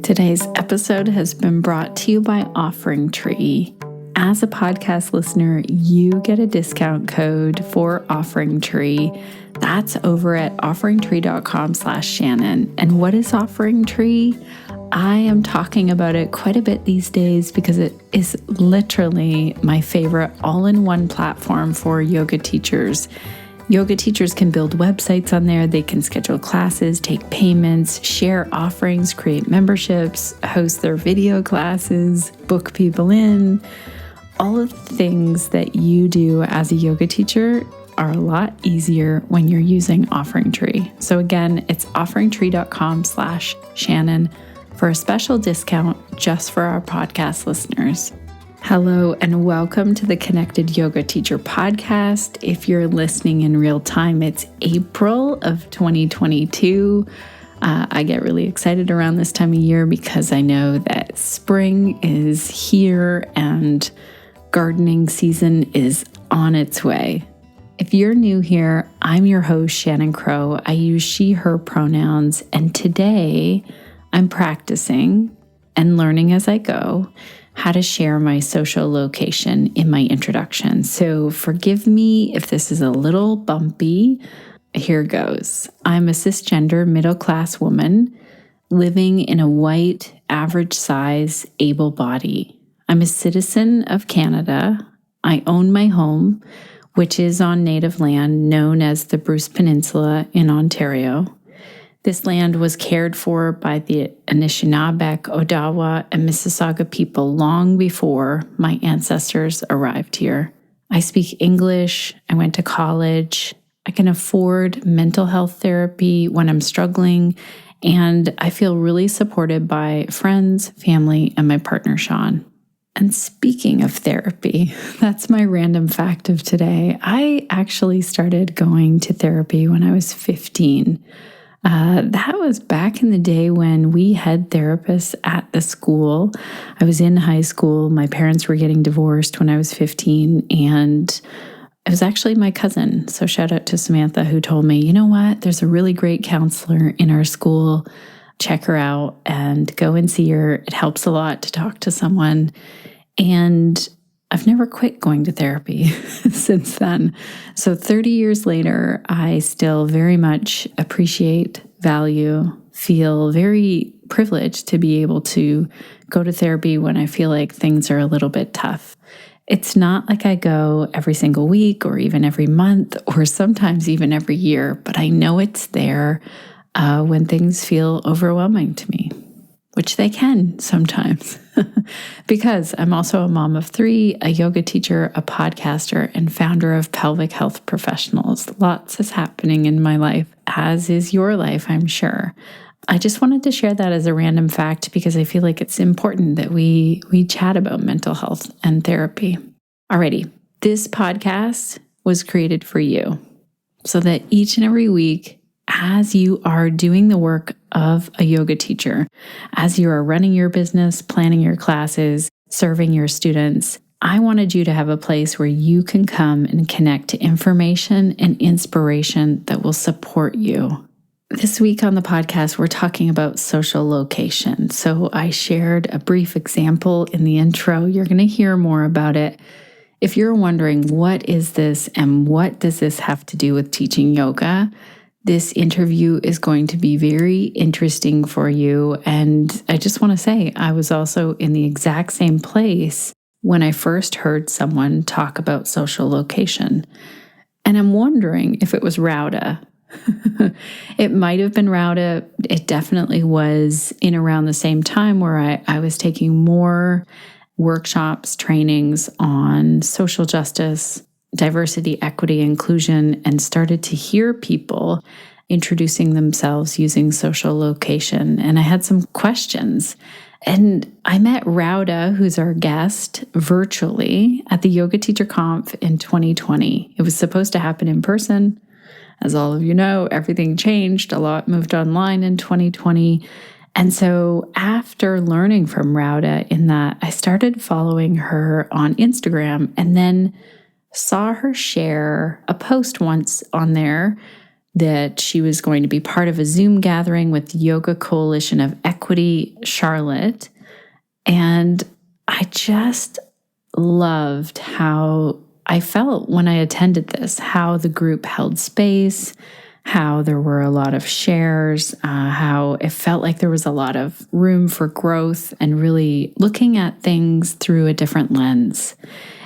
Today's episode has been brought to you by Offeringtree. As a podcast listener, you get a discount code for Offeringtree. That's over at offeringtree.com/Shannon. And what is Offeringtree? I am talking about it quite a bit these days because it is literally my favorite all-in-one platform for yoga teachers. Yoga teachers can build websites on there. They can schedule classes, take payments, share offerings, create memberships, host their video classes, book people in. All of the things that you do as a yoga teacher are a lot easier when you're using Offeringtree. So again, it's offeringtree.com/Shannon for a special discount just for our podcast listeners. Hello and welcome to the Connected Yoga Teacher podcast. If you're listening in real time, it's April of 2022. I get really excited around this time of year because I know that spring is here and gardening season is on its way. If you're new here, I'm your host, Shannon Crow. I use she, her pronouns, and today I'm practicing and learning as I go how to share my social location in my introduction. So forgive me if this is a little bumpy. Here goes. I'm a cisgender middle-class woman living in a white, average-size, able body. I'm a citizen of Canada. I own my home, which is on native land known as the Bruce Peninsula in Ontario. This land was cared for by the Anishinaabe, Odawa, and Mississauga people long before my ancestors arrived here. I speak English. I went to college. I can afford mental health therapy when I'm struggling, and I feel really supported by friends, family, and my partner, Sean. And speaking of therapy, that's my random fact of today. I actually started going to therapy when I was 15. That was back in the day when we had therapists at the school. I was in high school. My parents were getting divorced when I was 15, and it was actually my cousin. So shout out to Samantha who told me, you know what, there's a really great counselor in our school. Check her out and go and see her. It helps a lot to talk to someone. And I've never quit going to therapy since then. So 30 years later, I still very much appreciate, value, feel very privileged to be able to go to therapy when I feel like things are a little bit tough. It's not like I go every single week or even every month or sometimes even every year, but I know it's there when things feel overwhelming to me, which they can sometimes. Because I'm also a mom of 3, a yoga teacher, a podcaster, and founder of Pelvic Health Professionals. Lots is happening in my life, as is your life, I'm sure. I just wanted to share that as a random fact because I feel like it's important that we chat about mental health and therapy. Alrighty, this podcast was created for you so that each and every week, as you are doing the work of a yoga teacher, as you are running your business, planning your classes, serving your students, I wanted you to have a place where you can come and connect to information and inspiration that will support you. This week on the podcast, we're talking about social location. So I shared a brief example in the intro. You're going to hear more about it. If you're wondering, what is this and what does this have to do with teaching yoga? This interview is going to be very interesting for you. And I just want to say, I was also in the exact same place when I first heard someone talk about social location. And I'm wondering if it was Raudhah. It might have been Raudhah. It definitely was in around the same time where I was taking more workshops, trainings on social justice, diversity, equity, inclusion, and started to hear people introducing themselves using social location. And I had some questions. And I met Raudhah, who's our guest, virtually at the Yoga Teacher Conf in 2020. It was supposed to happen in person. As all of you know, everything changed. A lot moved online in 2020. And so after learning from Raudhah in that, I started following her on Instagram and then saw her share a post once on there that she was going to be part of a Zoom gathering with the Yoga Coalition of Equity Charlotte. And I just loved how I felt when I attended this, how the group held space, how there were a lot of shares, how it felt like there was a lot of room for growth and really looking at things through a different lens.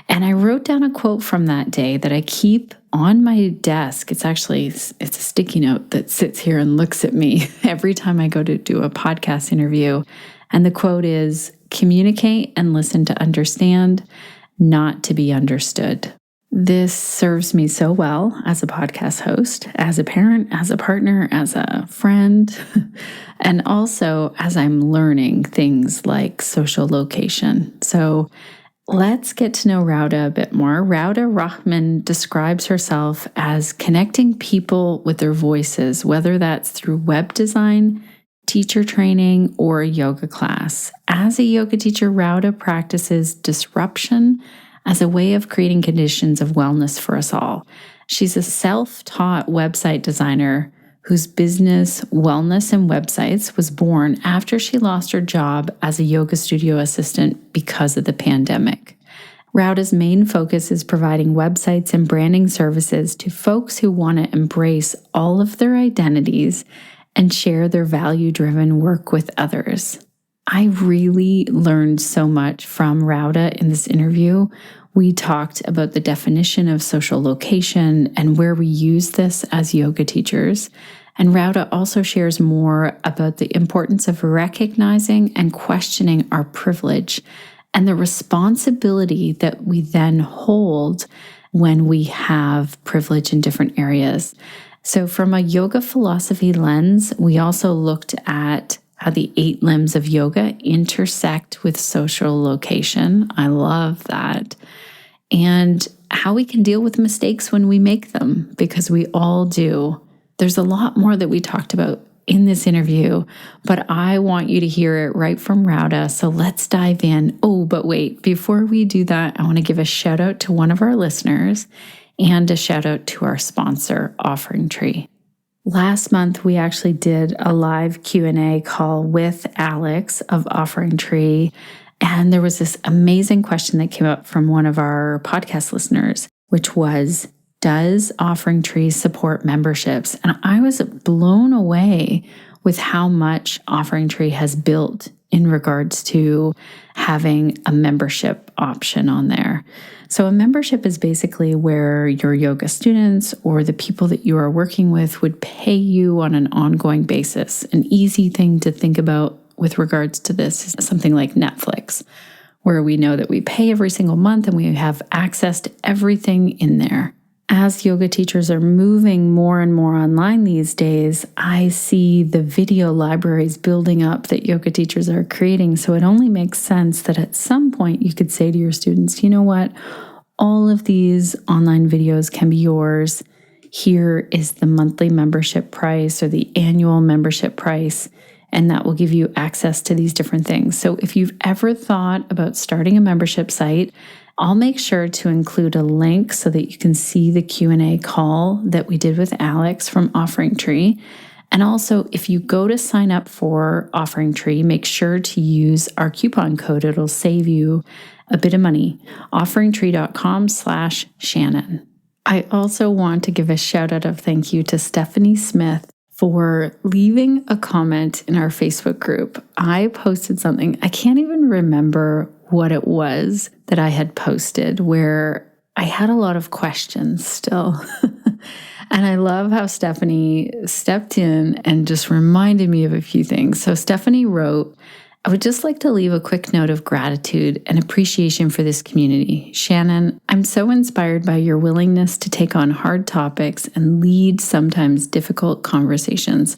And I wrote down a quote from that day that I keep on my desk. It's a sticky note that sits here and looks at me every time I go to do a podcast interview. And the quote is, "Communicate and listen to understand, not to be understood." This serves me so well as a podcast host, as a parent, as a partner, as a friend, and also as I'm learning things like social location. So let's get to know Raudhah a bit more. Raudhah Rahman describes herself as connecting people with their voices, whether that's through web design, teacher training, or a yoga class. As a yoga teacher, Raudhah practices disruption as a way of creating conditions of wellness for us all. She's a self-taught website designer whose business, Wellness and Websites, was born after she lost her job as a yoga studio assistant because of the pandemic. Raudhah's main focus is providing websites and branding services to folks who want to embrace all of their identities and share their value-driven work with others. I really learned so much from Raudhah in this interview. We talked about the definition of social location and where we use this as yoga teachers. And Raudhah also shares more about the importance of recognizing and questioning our privilege and the responsibility that we then hold when we have privilege in different areas. So from a yoga philosophy lens, we also looked at how the 8 limbs of yoga intersect with social location. I love that. And how we can deal with mistakes when we make them, because we all do. There's a lot more that we talked about in this interview, but I want you to hear it right from Raudhah. So let's dive in. Oh, but wait, before we do that, I want to give a shout out to one of our listeners and a shout out to our sponsor, Offeringtree. Last month, we actually did a live Q&A call with Alex of Offeringtree, and there was this amazing question that came up from one of our podcast listeners, which was, does Offeringtree support memberships? And I was blown away with how much Offeringtree has built in regards to having a membership option on there. So a membership is basically where your yoga students or the people that you are working with would pay you on an ongoing basis. An easy thing to think about with regards to this is something like Netflix, where we know that we pay every single month and we have access to everything in there. As yoga teachers are moving more and more online these days, I see the video libraries building up that yoga teachers are creating. So it only makes sense that at some point you could say to your students, you know what, all of these online videos can be yours. Here is the monthly membership price or the annual membership price, and that will give you access to these different things. So if you've ever thought about starting a membership site, I'll make sure to include a link so that you can see the Q&A call that we did with Alex from Offeringtree. And also, if you go to sign up for Offeringtree, make sure to use our coupon code. It'll save you a bit of money. Offeringtree.com/Shannon. I also want to give a shout out of thank you to Stephanie Smith for leaving a comment in our Facebook group. I posted something, I can't even remember what it was that I had posted, where I had a lot of questions still. And I love how Stephanie stepped in and just reminded me of a few things. So Stephanie wrote, I would just like to leave a quick note of gratitude and appreciation for this community. Shannon, I'm so inspired by your willingness to take on hard topics and lead sometimes difficult conversations,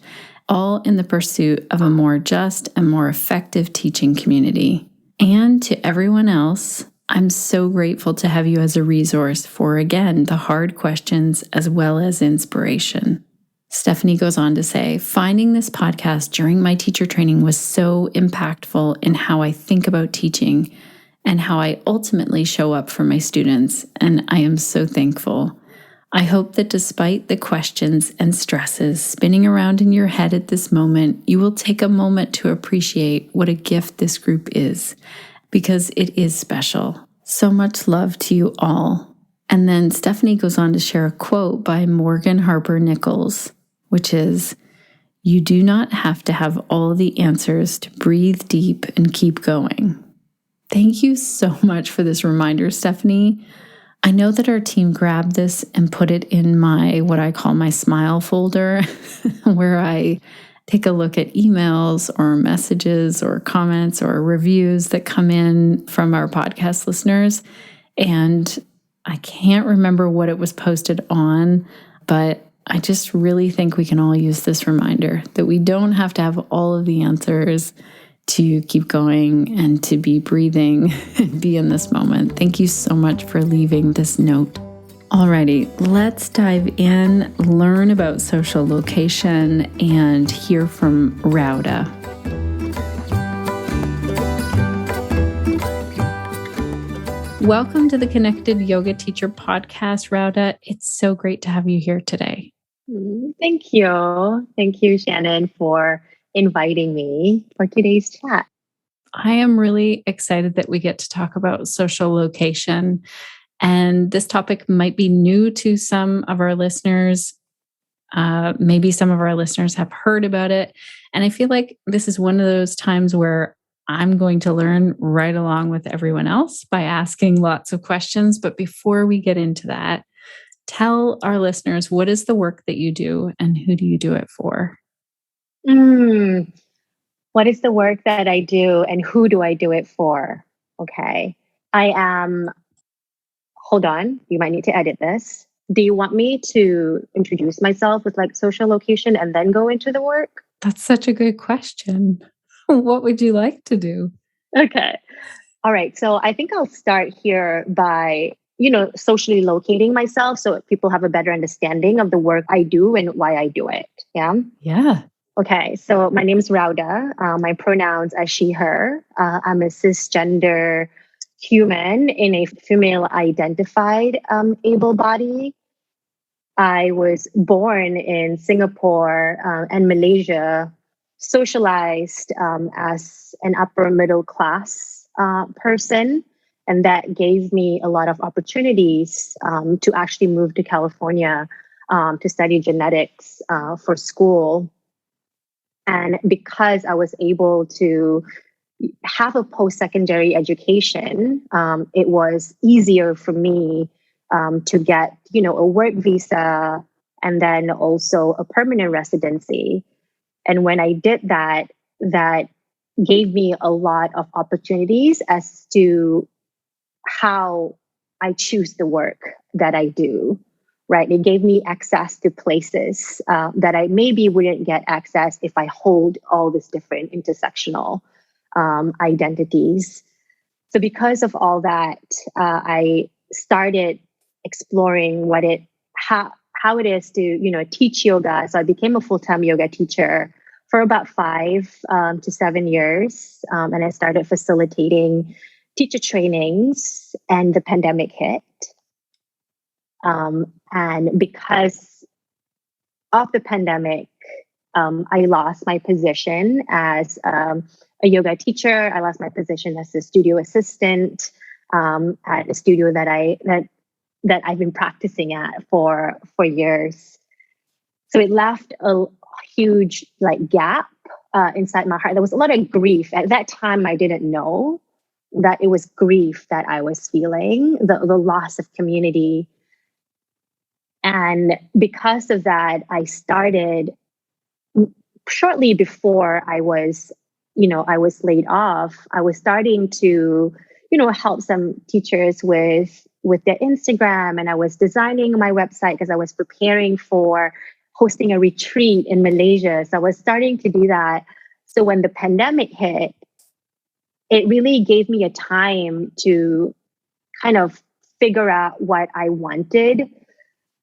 all in the pursuit of a more just and more effective teaching community. And to everyone else, I'm so grateful to have you as a resource for, again, the hard questions as well as inspiration. Stephanie goes on to say, finding this podcast during my teacher training was so impactful in how I think about teaching and how I ultimately show up for my students, and I am so thankful. I hope that despite the questions and stresses spinning around in your head at this moment, you will take a moment to appreciate what a gift this group is, because it is special. So much love to you all. And then Stephanie goes on to share a quote by Morgan Harper Nichols, which is, "You do not have to have all the answers to breathe deep and keep going." Thank you so much for this reminder, Stephanie. I know that our team grabbed this and put it in what I call my smile folder, where I take a look at emails or messages or comments or reviews that come in from our podcast listeners. And I can't remember what it was posted on, but I just really think we can all use this reminder that we don't have to have all of the answers to keep going and to be breathing and be in this moment. Thank you so much for leaving this note. Alrighty, let's dive in, learn about social location, and hear from Raudhah. Welcome to the Connected Yoga Teacher podcast, Raudhah. It's so great to have you here today. Thank you. Thank you, Shannon, for inviting me for today's chat. I am really excited that we get to talk about social location. And this topic might be new to some of our listeners. Maybe some of our listeners have heard about it. And I feel like this is one of those times where I'm going to learn right along with everyone else by asking lots of questions. But before we get into that, tell our listeners, what is the work that you do and who do you do it for? What is the work that I do and who do I do it for? Okay. Hold on, you might need to edit this. Do you want me to introduce myself with like social location and then go into the work? That's such a good question. What would you like to do? Okay. All right. So I think I'll start here by socially locating myself so people have a better understanding of the work I do and why I do it. Yeah. Yeah. Okay. So my name is Raudhah. My pronouns are she, her. I'm a cisgender human in a female identified able body. I was born in Singapore and Malaysia, socialized as an upper middle class person. And that gave me a lot of opportunities to actually move to California to study genetics for school. And because I was able to have a post-secondary education, it was easier for me to get, a work visa and then also a permanent residency. And when I did that, that gave me a lot of opportunities as to how I choose the work that I do, right? It gave me access to places that I maybe wouldn't get access if I hold all these different intersectional identities. So because of all that, I started exploring how it is to, teach yoga. So I became a full-time yoga teacher for about 5 to 7 years. And I started facilitating teacher trainings, and the pandemic hit. And because of the pandemic, I lost my position as a yoga teacher. I lost my position as a studio assistant at a studio that I've been practicing at for years. So it left a huge gap inside my heart. There was a lot of grief at that time. I didn't know that it was grief that I was feeling, the loss of community. And because of that, I started shortly before I was laid off. I was starting to, help some teachers with their Instagram, and I was designing my website because I was preparing for hosting a retreat in Malaysia. So I was starting to do that. So when the pandemic hit, it really gave me a time to kind of figure out what I wanted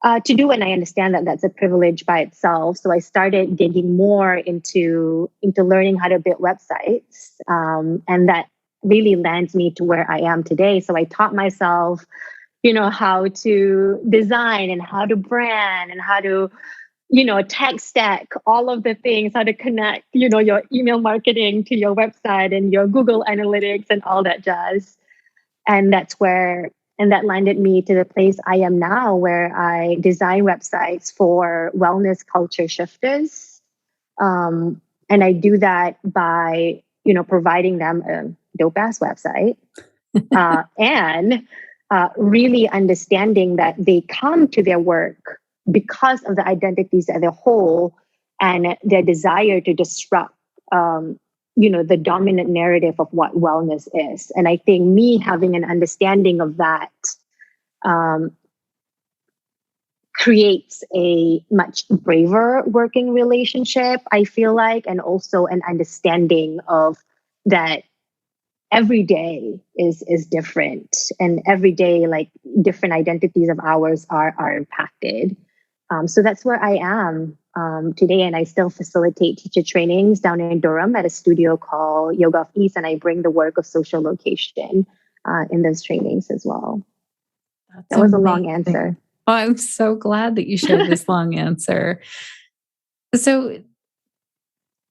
to do. And I understand that that's a privilege by itself. So I started digging more into learning how to build websites. And that really lands me to where I am today. So I taught myself, how to design and how to brand and how to, tech stack, all of the things, how to connect, your email marketing to your website and your Google Analytics and all that jazz. And that landed me to the place I am now, where I design websites for wellness culture shifters. And I do that by, providing them a dope ass website and really understanding that they come to their work because of the identities as a whole and their desire to disrupt the dominant narrative of what wellness is. And I think me having an understanding of that creates a much braver working relationship, I feel like, and also an understanding of that every day is different, and every day, like, different identities of ours are impacted. So that's where I am today, and I still facilitate teacher trainings down in Durham at a studio called Yoga of Ease, and I bring the work of social location in those trainings as well. That was a long answer. Oh, I'm so glad that you shared this long answer. So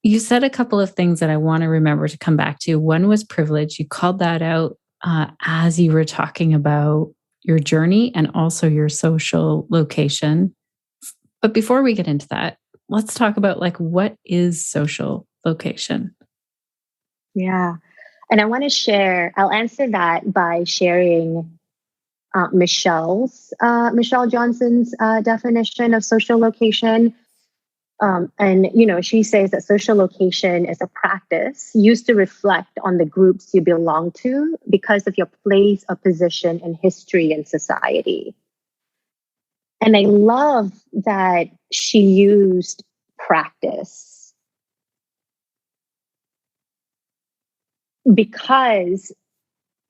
you said a couple of things that I want to remember to come back to. One was privilege. You called that out as you were talking about your journey and also your social location. But before we get into that, let's talk about, like, what is social location? Yeah. And I want to share, I'll answer that by sharing Michelle Johnson's definition of social location. And she says that social location is a practice used to reflect on the groups you belong to because of your place or position in history and society. And I love that she used practice, because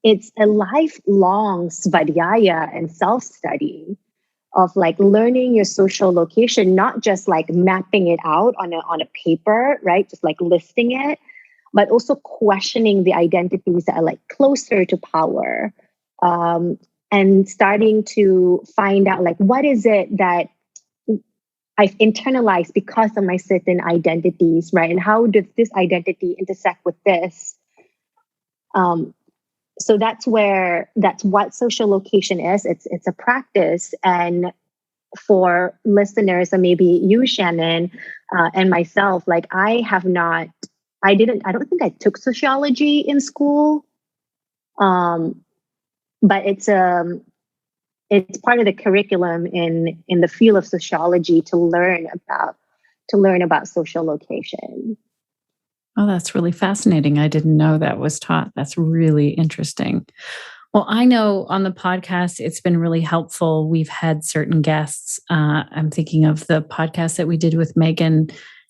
it's a lifelong svadhyaya and self-study of, like, learning your social location, not just like mapping it out on a paper, right? Just like listing it, but also questioning the identities that are, like, closer to power, and starting to find out, like, what is it that I've internalized because of my certain identities, right? And how does this identity intersect with this? So that's what social location is. It's a practice. And for listeners, and maybe you, Shannon, and myself, like, I don't think I took sociology in school. But it's part of the curriculum in the field of sociology to learn about social location. Oh, that's really fascinating. I didn't know that was taught. That's really interesting. Well, I know on the podcast, it's been really helpful. We've had certain guests. I'm thinking of the podcast that we did with Megan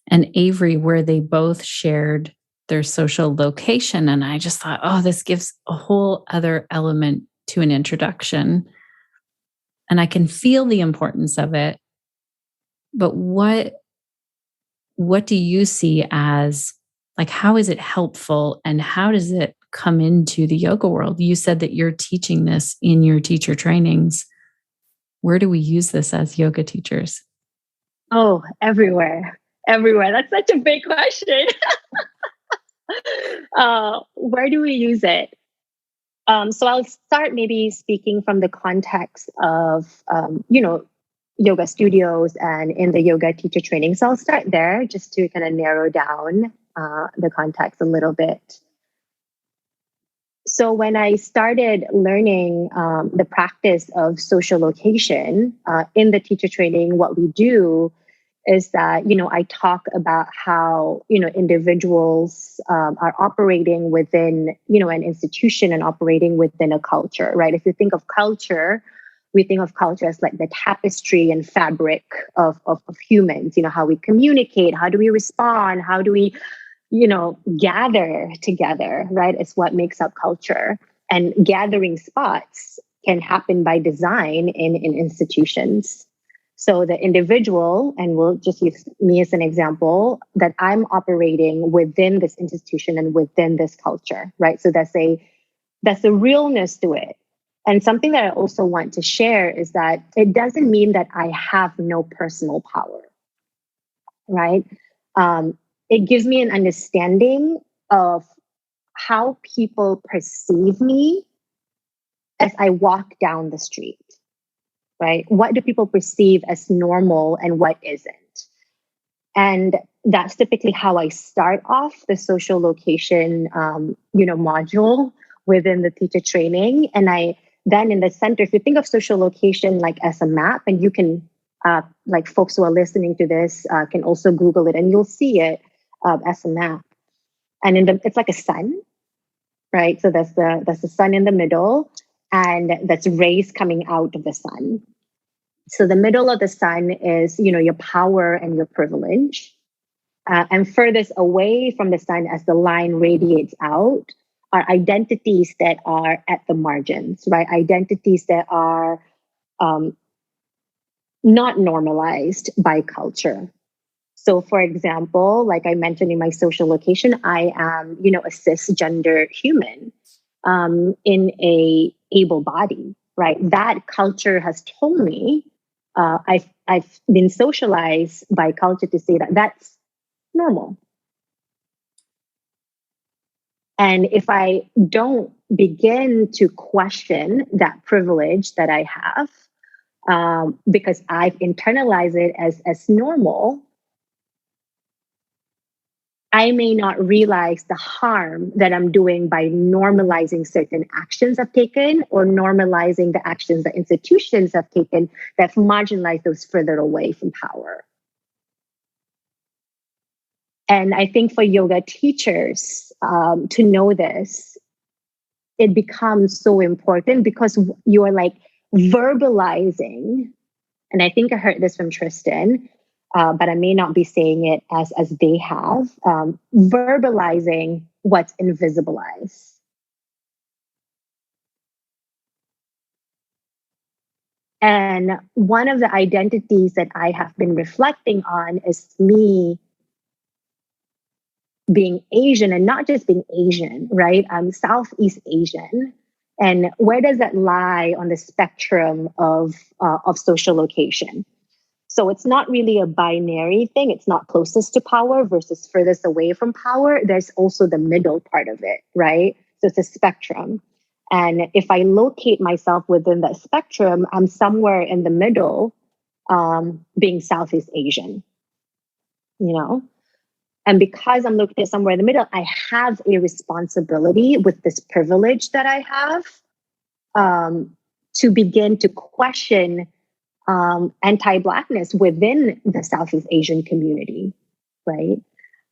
and Avery, where they both shared their social location. And I just thought, oh, this gives a whole other element to an introduction. And I can feel the importance of it. But what do you see as, like, how is it helpful and how does it come into the yoga world? You said that you're teaching this in your teacher trainings. Where do we use this as yoga teachers? Oh, everywhere. That's such a big question. Where do we use it? So I'll start maybe speaking from the context of, yoga studios and in the yoga teacher training. So I'll start there just to kind of narrow down the context a little bit. So when I started learning the practice of social location in the teacher training, what we do is that, I talk about how, individuals are operating within, an institution and operating within a culture, right? If you think of culture, we think of culture as like the tapestry and fabric of humans, how we communicate, how do we respond, how do we, gather together, right? It's what makes up culture. And gathering spots can happen by design in institutions. So the individual, and we'll just use me as an example, that I'm operating within this institution and within this culture, right? So that's a realness to it. And something that I also want to share is that it doesn't mean that I have no personal power, right? It gives me an understanding of how people perceive me as I walk down the street, right? What do people perceive as normal and what isn't? And that's typically how I start off the social location, module within the teacher training. And I then in the center, if you think of social location like as a map, and you can, like folks who are listening to this can also Google it, and you'll see it as a map. And it's like a sun, right? So that's the sun in the middle, and that's rays coming out of the sun. So the middle of the sun is, your power and your privilege. And furthest away from the sun as the line radiates out are identities that are at the margins, right? Identities that are not normalized by culture. So for example, like I mentioned in my social location, I am, a cisgender human in a able body, right? That culture has told me, I've been socialized by culture to say that that's normal. And if I don't begin to question that privilege that I have, because I've internalized it as normal, I may not realize the harm that I'm doing by normalizing certain actions I've taken or normalizing the actions that institutions have taken that marginalize those further away from power. And I think for yoga teachers to know this, it becomes so important because you're like verbalizing. And I think I heard this from Tristan, but I may not be saying it as they have, verbalizing what's invisibilized. And one of the identities that I have been reflecting on is me being Asian, and not just being Asian, right? I'm Southeast Asian. And where does that lie on the spectrum of social location? So it's not really a binary thing. It's not closest to power versus furthest away from power. There's also the middle part of it, right? So it's a spectrum. And if I locate myself within that spectrum, I'm somewhere in the middle, being Southeast Asian, And because I'm located somewhere in the middle, I have a responsibility with this privilege that I have to begin to question anti-Blackness within the Southeast Asian community, right?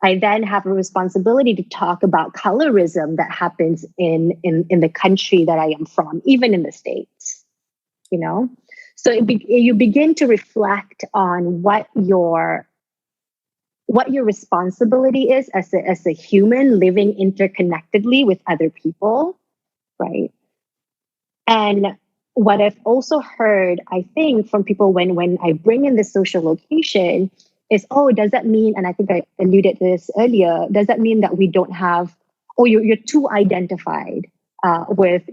I then have a responsibility to talk about colorism that happens in the country that I am from, even in the States, So you begin to reflect on what your responsibility is as a human living interconnectedly with other people, right? And what I've also heard, I think, from people when I bring in the social location is, does that mean, and I think I alluded to this earlier, does that mean that we don't have, you're too identified with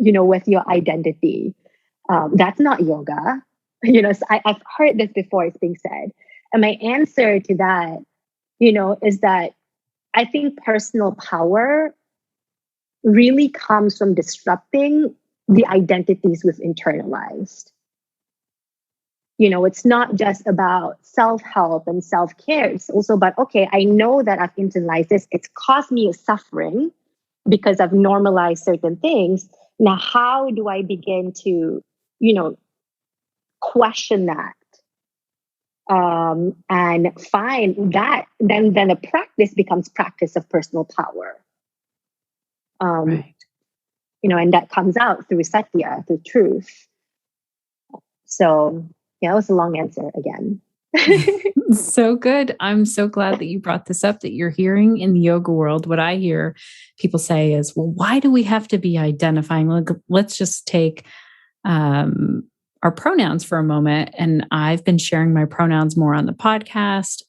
your identity? That's not yoga. So I've heard this before, it's being said. And my answer to that, is that I think personal power really comes from disrupting the identities we've internalized. It's not just about self-help and self-care. It's also about, okay, I know that I've internalized this. It's caused me suffering because I've normalized certain things. Now, how do I begin to, question that? And find that then the practice becomes practice of personal power. Right. And that comes out through satya, through truth. So yeah, that was a long answer again. So good. I'm so glad that you brought this up, that you're hearing in the yoga world. What I hear people say is, well, why do we have to be identifying? Let's just take our pronouns for a moment. And I've been sharing my pronouns more on the podcast.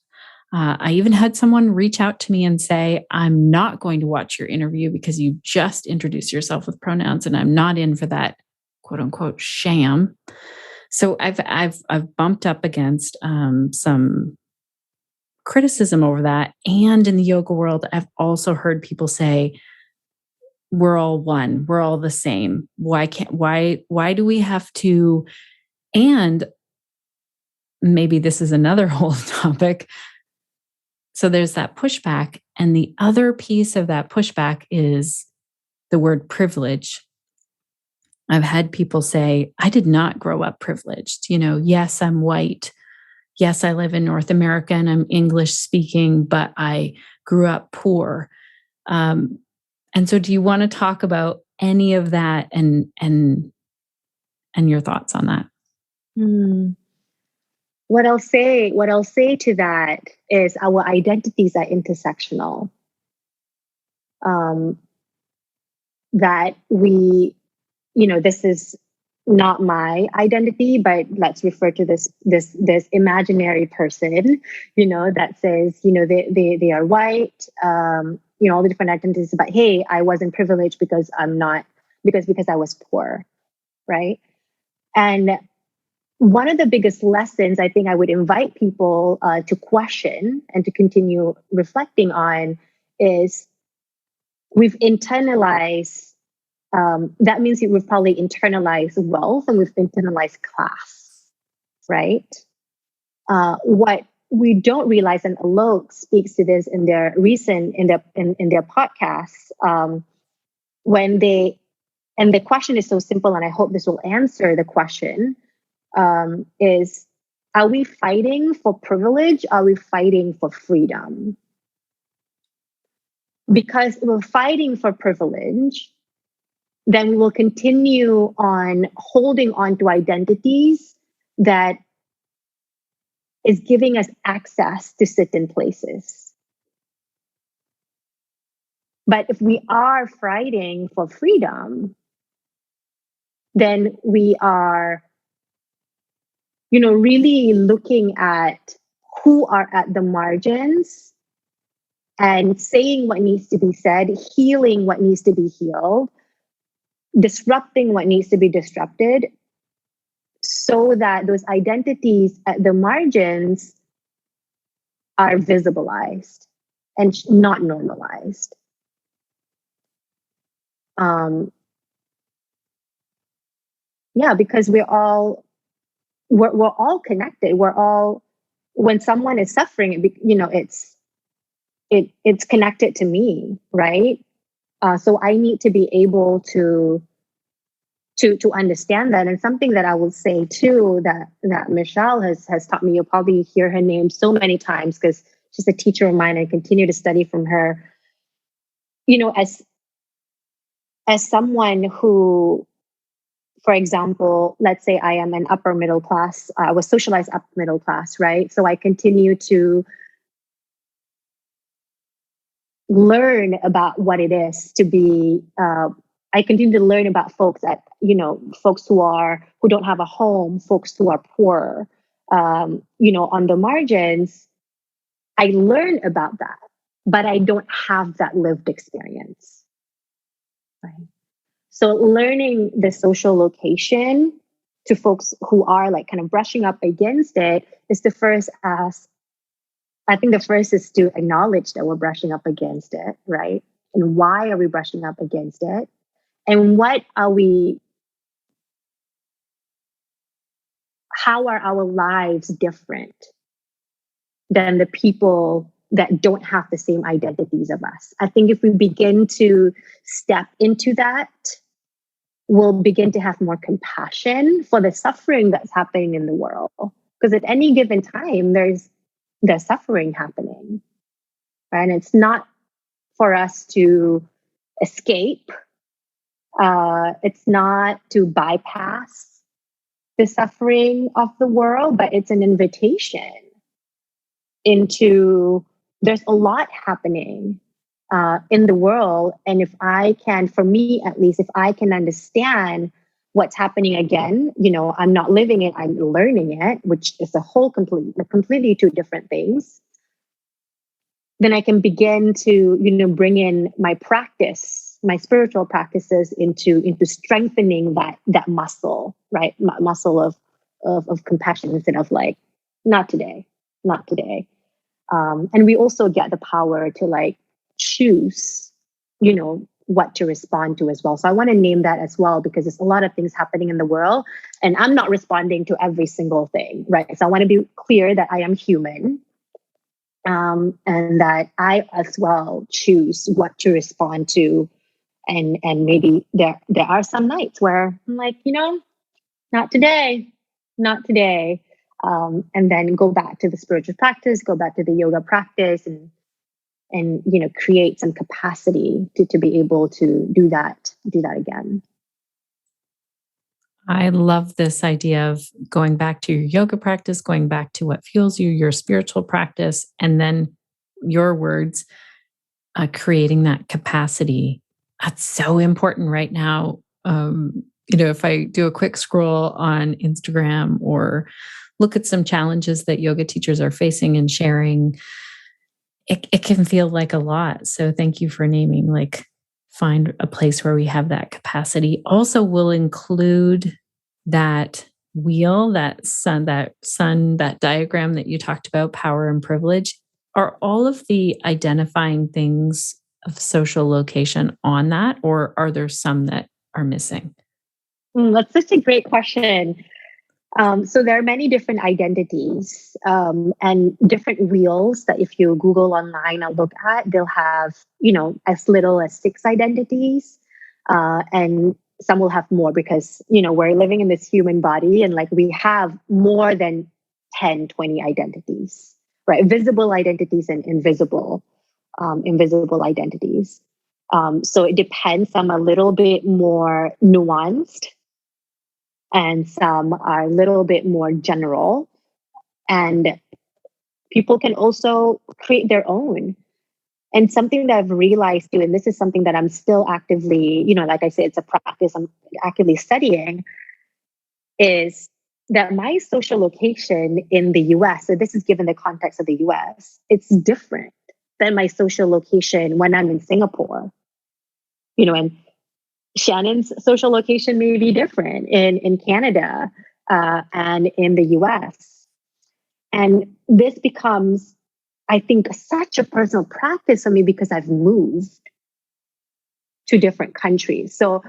I even had someone reach out to me and say, I'm not going to watch your interview because you just introduced yourself with pronouns and I'm not in for that quote unquote sham. So I've bumped up against some criticism over that. And in the yoga world, I've also heard people say, we're all one, we're all the same. Why do we have to? And maybe this is another whole topic. So there's that pushback. And the other piece of that pushback is the word privilege. I've had people say, I did not grow up privileged. Yes, I'm white. Yes, I live in North America and I'm English speaking, but I grew up poor. And so do you want to talk about any of that and your thoughts on that? What I'll say to that is our identities are intersectional. That we, this is not my identity, but let's refer to this imaginary person, that says, they are white, all the different identities, but hey, I wasn't privileged because because I was poor, right? And one of the biggest lessons I think I would invite people to question and to continue reflecting on is we've internalized, that means we've probably internalized wealth and we've internalized class, right? What we don't realize, and Alok speaks to this in their podcasts, and the question is so simple, and I hope this will answer the question, is, are we fighting for privilege? Are we fighting for freedom? Because if we're fighting for privilege, then we will continue on holding on to identities that is giving us access to certain places. But if we are fighting for freedom, then we are, really looking at who are at the margins and saying what needs to be said, healing what needs to be healed, disrupting what needs to be disrupted, so that those identities at the margins are visibilized and not normalized. Because we're all connected. We're all, when someone is suffering, it's connected to me, right? So I need to be able to understand that. And something that I will say too, that Michelle has taught me, you'll probably hear her name so many times because she's a teacher of mine. I continue to study from her. As someone who, for example, let's say I am an upper middle class, I was socialized upper middle class, right? So I continue to learn about what it is to be, I continue to learn about folks folks who don't have a home, folks who are poor, on the margins. I learn about that, but I don't have that lived experience, right? So learning the social location to folks who are like kind of brushing up against it is the first ask. I think the first is to acknowledge that we're brushing up against it, right? And why are we brushing up against it? And how are our lives different than the people that don't have the same identities of us? I think if we begin to step into that, we'll begin to have more compassion for the suffering that's happening in the world. Because at any given time, there's suffering happening, right? And it's not for us to escape. It's not to bypass the suffering of the world, but it's an invitation into, there's a lot happening in the world. And if I can, for me at least, if I can understand what's happening again, I'm not living it, I'm learning it, which is completely two different things. Then I can begin to, bring in my practice, my spiritual practices into strengthening that muscle, right? Muscle of compassion instead of like, not today, not today. And we also get the power to like choose, what to respond to as well. So I want to name that as well, because there's a lot of things happening in the world and I'm not responding to every single thing, right? So I want to be clear that I am human, and that I as well choose what to respond to. And maybe there are some nights where I'm like, not today, not today. And then go back to the spiritual practice, go back to the yoga practice, and create some capacity to be able to do that again. I love this idea of going back to your yoga practice, going back to what fuels you, your spiritual practice, and then your words, creating that capacity. That's so important right now. If I do a quick scroll on Instagram or look at some challenges that yoga teachers are facing and sharing, it can feel like a lot. So thank you for naming, like, find a place where we have that capacity. Also, we'll include that wheel, that sun, that diagram that you talked about, power and privilege. Are all of the identifying things of social location on that, or are there some that are missing? That's such a great question. So there are many different identities, and different wheels that if you Google online or look at, they'll have, as little as 6 identities. And some will have more because, we're living in this human body and like we have more than 10, 20 identities, right? Visible identities and invisible identities. So it depends. Some are a little bit more nuanced, and some are a little bit more general. And people can also create their own. And something that I've realized too, and this is something that I'm still actively, like I said, it's a practice I'm actively studying, is that my social location in the US, so this is given the context of the US, it's different than my social location when I'm in Singapore. And Shannon's social location may be different in Canada, and in the US. And this becomes, I think, such a personal practice for me because I've moved to different countries. So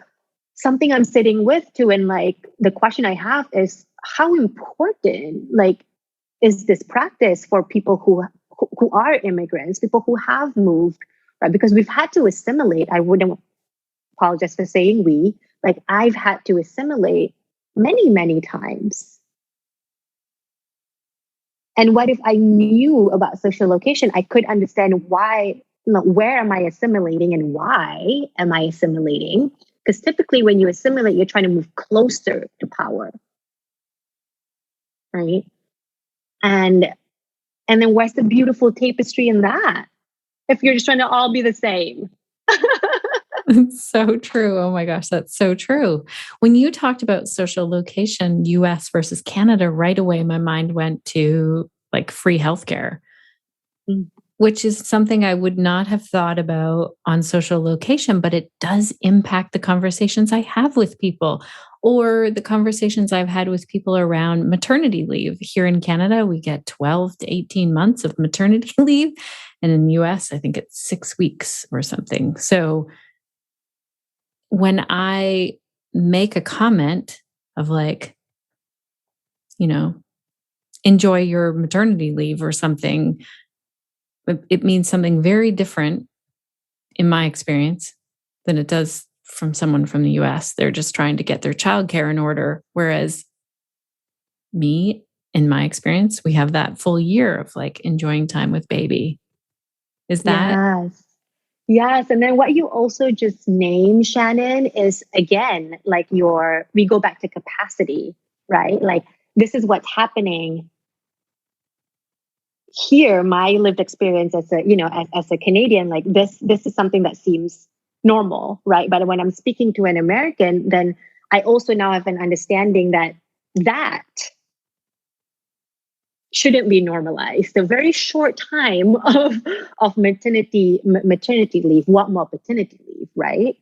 something I'm sitting with too, and like the question I have is, how important is this practice for people who are immigrants, people who have moved, right? Because we've had to assimilate. I wouldn't apologize for saying we, like I've had to assimilate many, many times. And what if I knew about social location? I could understand why, where am I assimilating and why am I assimilating? Because typically when you assimilate, you're trying to move closer to power, right? And then where's the beautiful tapestry in that? If you're just trying to all be the same. It's so true. Oh my gosh, that's so true. When you talked about social location, US versus Canada, right away my mind went to like free healthcare, which is something I would not have thought about on social location, but it does impact the conversations I have with people or the conversations I've had with people around maternity leave. Here in Canada, we get 12 to 18 months of maternity leave. And in the US, I think it's 6 weeks or something. So when I make a comment of like, enjoy your maternity leave or something, it means something very different in my experience than it does from someone from the US. They're just trying to get their childcare in order. Whereas me, in my experience, we have that full year of like enjoying time with baby. Is that? Yes. And then what you also just named, Shannon, is again, like we go back to capacity, right? Like this is what's happening here. My lived experience as a Canadian, like this is something that seems normal, right? But when I'm speaking to an American, then I also now have an understanding that shouldn't be normalized. The very short time of maternity leave, what more paternity leave, right?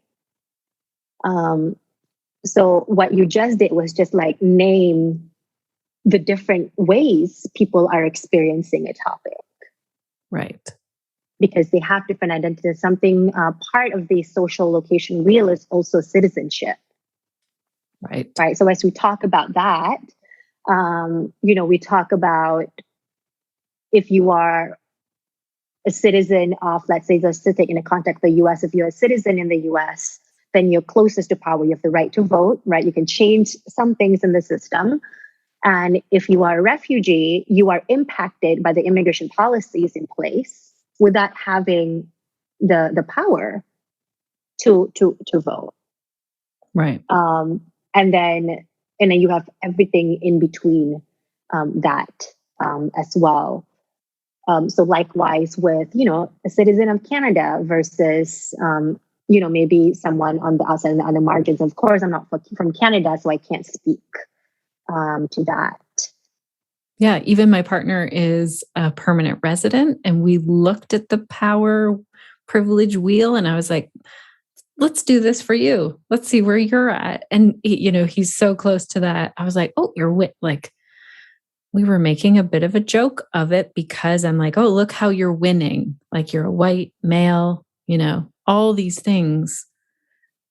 So what you just did was just like name the different ways people are experiencing a topic. Right. Because they have different identities. Something part of the social location wheel is also citizenship. Right. Right. So as we talk about that, we talk about if you are a citizen of, let's say, let's take in the context of the US, if you're a citizen in the US, then you're closest to power. You have the right to vote, right? You can change some things in the system. And if you are a refugee, you are impacted by the immigration policies in place without having the power to vote. Right. And then you have everything in between that as well. So likewise with, a citizen of Canada versus, maybe someone on the outside and on the margins. Of course, I'm not from Canada, so I can't speak to that. Yeah, even my partner is a permanent resident, and we looked at the power privilege wheel, and I was like, let's do this for you. Let's see where you're at. And, he's so close to that. I was like, oh, like, we were making a bit of a joke of it because I'm like, oh, look how you're winning. Like, you're a white male, all these things.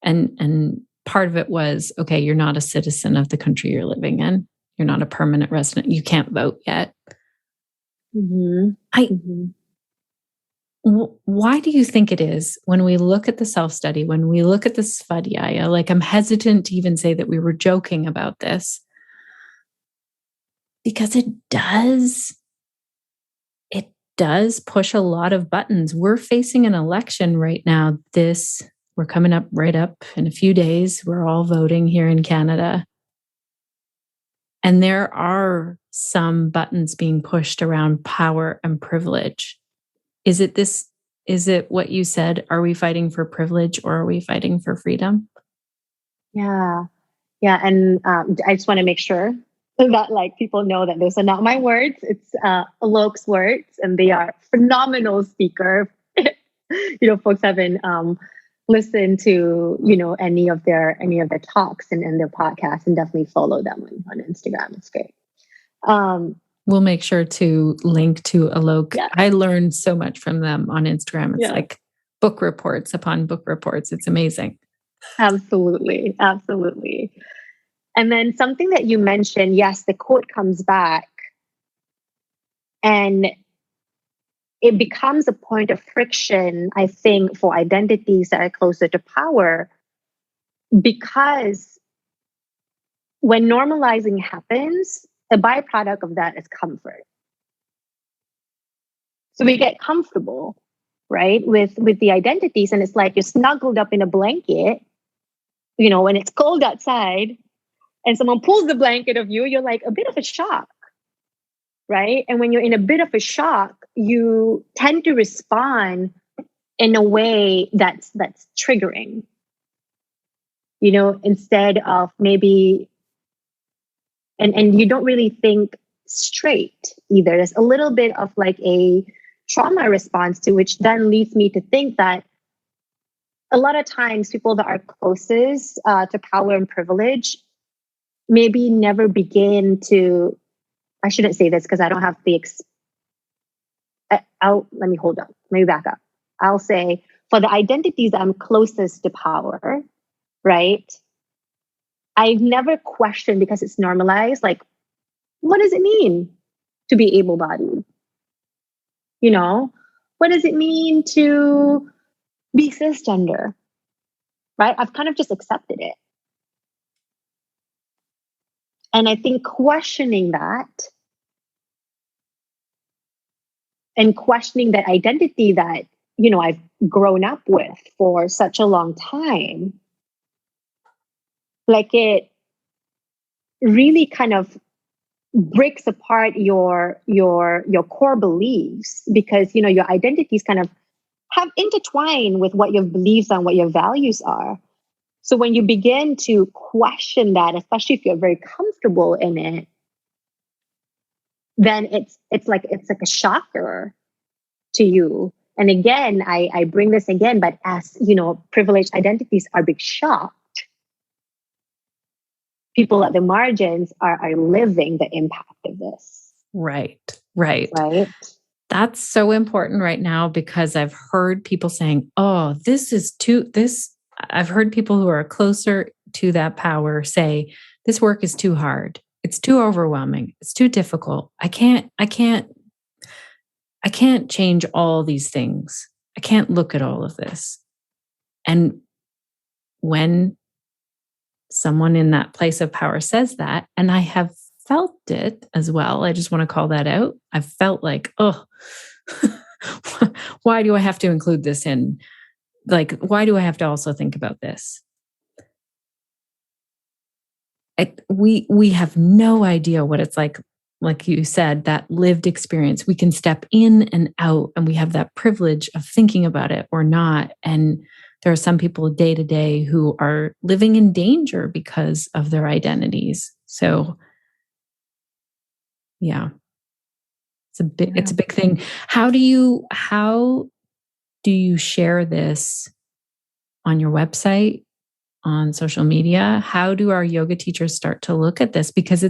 And part of it was, okay, you're not a citizen of the country you're living in. You're not a permanent resident. You can't vote yet. Mm-hmm. Why do you think it is when we look at the self-study, when we look at the Svadhyaya, like I'm hesitant to even say that we were joking about this, because it does push a lot of buttons. We're facing an election right now. We're coming up in a few days. We're all voting here in Canada. And there are some buttons being pushed around power and privilege. Is it what you said? Are we fighting for privilege or are we fighting for freedom? Yeah. Yeah. And I just want to make sure that people know that those are not my words. It's Alok's words, and they are phenomenal speaker. Folks haven't listened to any of their talks and their podcasts, and definitely follow them on Instagram. It's great. We'll make sure to link to Alok. Yeah. I learned so much from them on Instagram. It's like book reports upon book reports. It's amazing. Absolutely. Absolutely. And then something that you mentioned, yes, the quote comes back and it becomes a point of friction, I think, for identities that are closer to power, because when normalizing happens, a byproduct of that is comfort. So we get comfortable, right, with the identities, and it's like you're snuggled up in a blanket, when it's cold outside, and someone pulls the blanket of you, you're like a bit of a shock, right? And when you're in a bit of a shock, you tend to respond in a way that's triggering, instead of maybe, and you don't really think straight either. There's a little bit of like a trauma response to, which then leads me to think that a lot of times people that are closest to power and privilege maybe never begin to, I shouldn't say this because I don't have the, let me hold up. Let me back up. I'll say for the identities that I'm closest to power, right? I've never questioned, because it's normalized, like, what does it mean to be able-bodied? What does it mean to be cisgender? Right? I've kind of just accepted it. And I think questioning that and questioning that identity that, I've grown up with for such a long time, like it really kind of breaks apart your core beliefs, because, your identities kind of have intertwined with what your beliefs and what your values are. So when you begin to question that, especially if you're very comfortable in it, then it's like a shocker to you. And again, I bring this again, but as privileged identities are being shocked people at the margins are living the impact of this. Right. Right. That's so important right now because I've heard people saying, oh, I've heard people who are closer to that power say, this work is too hard. It's too overwhelming. It's too difficult. I can't change all these things. I can't look at all of this. And when someone in that place of power says that, and I have felt it as well, I just want to call that out. I've felt like, oh, why do I have to include this in? Like, why do I have to also think about this? We have no idea what it's like you said, that lived experience. We can step in and out, and we have that privilege of thinking about it or not. And there are some people day to day who are living in danger because of their identities. So, yeah, it's a big thing. How do you share this on your website, on social media? How do our yoga teachers start to look at this? Because